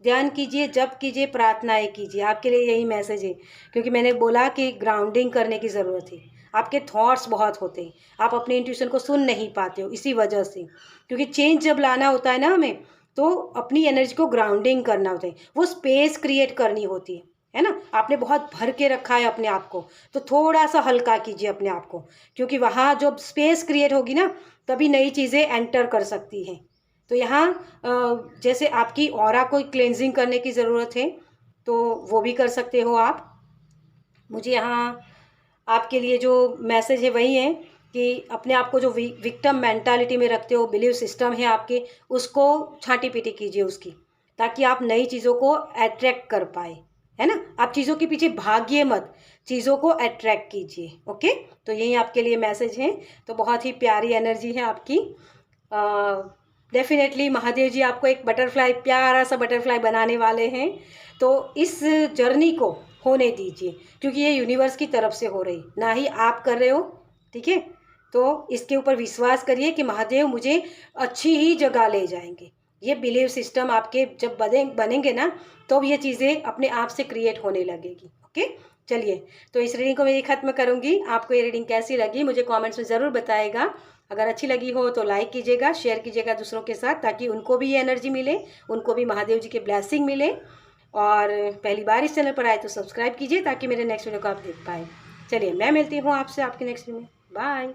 ध्यान कीजिए, जप कीजिए, प्रार्थनाएं कीजिए, आपके लिए यही मैसेज है। क्योंकि मैंने बोला कि ग्राउंडिंग करने की ज़रूरत है। आपके थॉट्स बहुत होते हैं, आप अपने इंट्यूशन को सुन नहीं पाते हो इसी वजह से, क्योंकि चेंज जब लाना होता है ना हमें, तो अपनी एनर्जी को ग्राउंडिंग करना होता है, वो स्पेस क्रिएट करनी होती है ना। आपने बहुत भर के रखा है अपने आप को, तो थोड़ा सा हल्का कीजिए अपने आप को, क्योंकि वहाँ जब स्पेस क्रिएट होगी ना, तभी नई चीज़ें एंटर कर सकती हैं। तो यहाँ जैसे आपकी ऑरा को क्लेंजिंग करने की ज़रूरत है, तो वो भी कर सकते हो आप। मुझे यहाँ आपके लिए जो मैसेज है वही है कि अपने आप को जो विक्टिम मेंटालिटी में रखते हो, बिलीव सिस्टम है आपके, उसको छांटी पीटी कीजिए उसकी, ताकि आप नई चीज़ों को अट्रैक्ट कर पाए, है ना। आप चीज़ों के पीछे भागिए मत, चीज़ों को अट्रैक्ट कीजिए। ओके, तो यही आपके लिए मैसेज है। तो बहुत ही प्यारी एनर्जी है आपकी। डेफिनेटली महादेव जी आपको एक बटरफ्लाई, प्यारा सा बटरफ्लाई बनाने वाले हैं। तो इस जर्नी को होने दीजिए, क्योंकि ये यूनिवर्स की तरफ से हो रही, ना ही आप कर रहे हो। ठीक है, तो इसके ऊपर विश्वास करिए कि महादेव मुझे अच्छी ही जगह ले जाएंगे। ये बिलीव सिस्टम आपके जब बनेंगे ना, तो ये चीज़ें अपने आप से क्रिएट होने लगेगी। ओके, चलिए, तो इस रीडिंग को मैं ये ख़त्म करूँगी। आपको ये रीडिंग कैसी लगी मुझे कमेंट्स में ज़रूर बताएगा। अगर अच्छी लगी हो तो लाइक कीजिएगा, शेयर कीजिएगा दूसरों के साथ, ताकि उनको भी ये एनर्जी मिले, उनको भी महादेव जी के ब्लेसिंग मिले। और पहली बार इस चैनल पर आए तो सब्सक्राइब कीजिए ताकि मेरे नेक्स्ट वीडियो को आप देख पाएँ। चलिए, मैं मिलती हूँ आपसे आपके नेक्स्ट वीडियो में। बाय।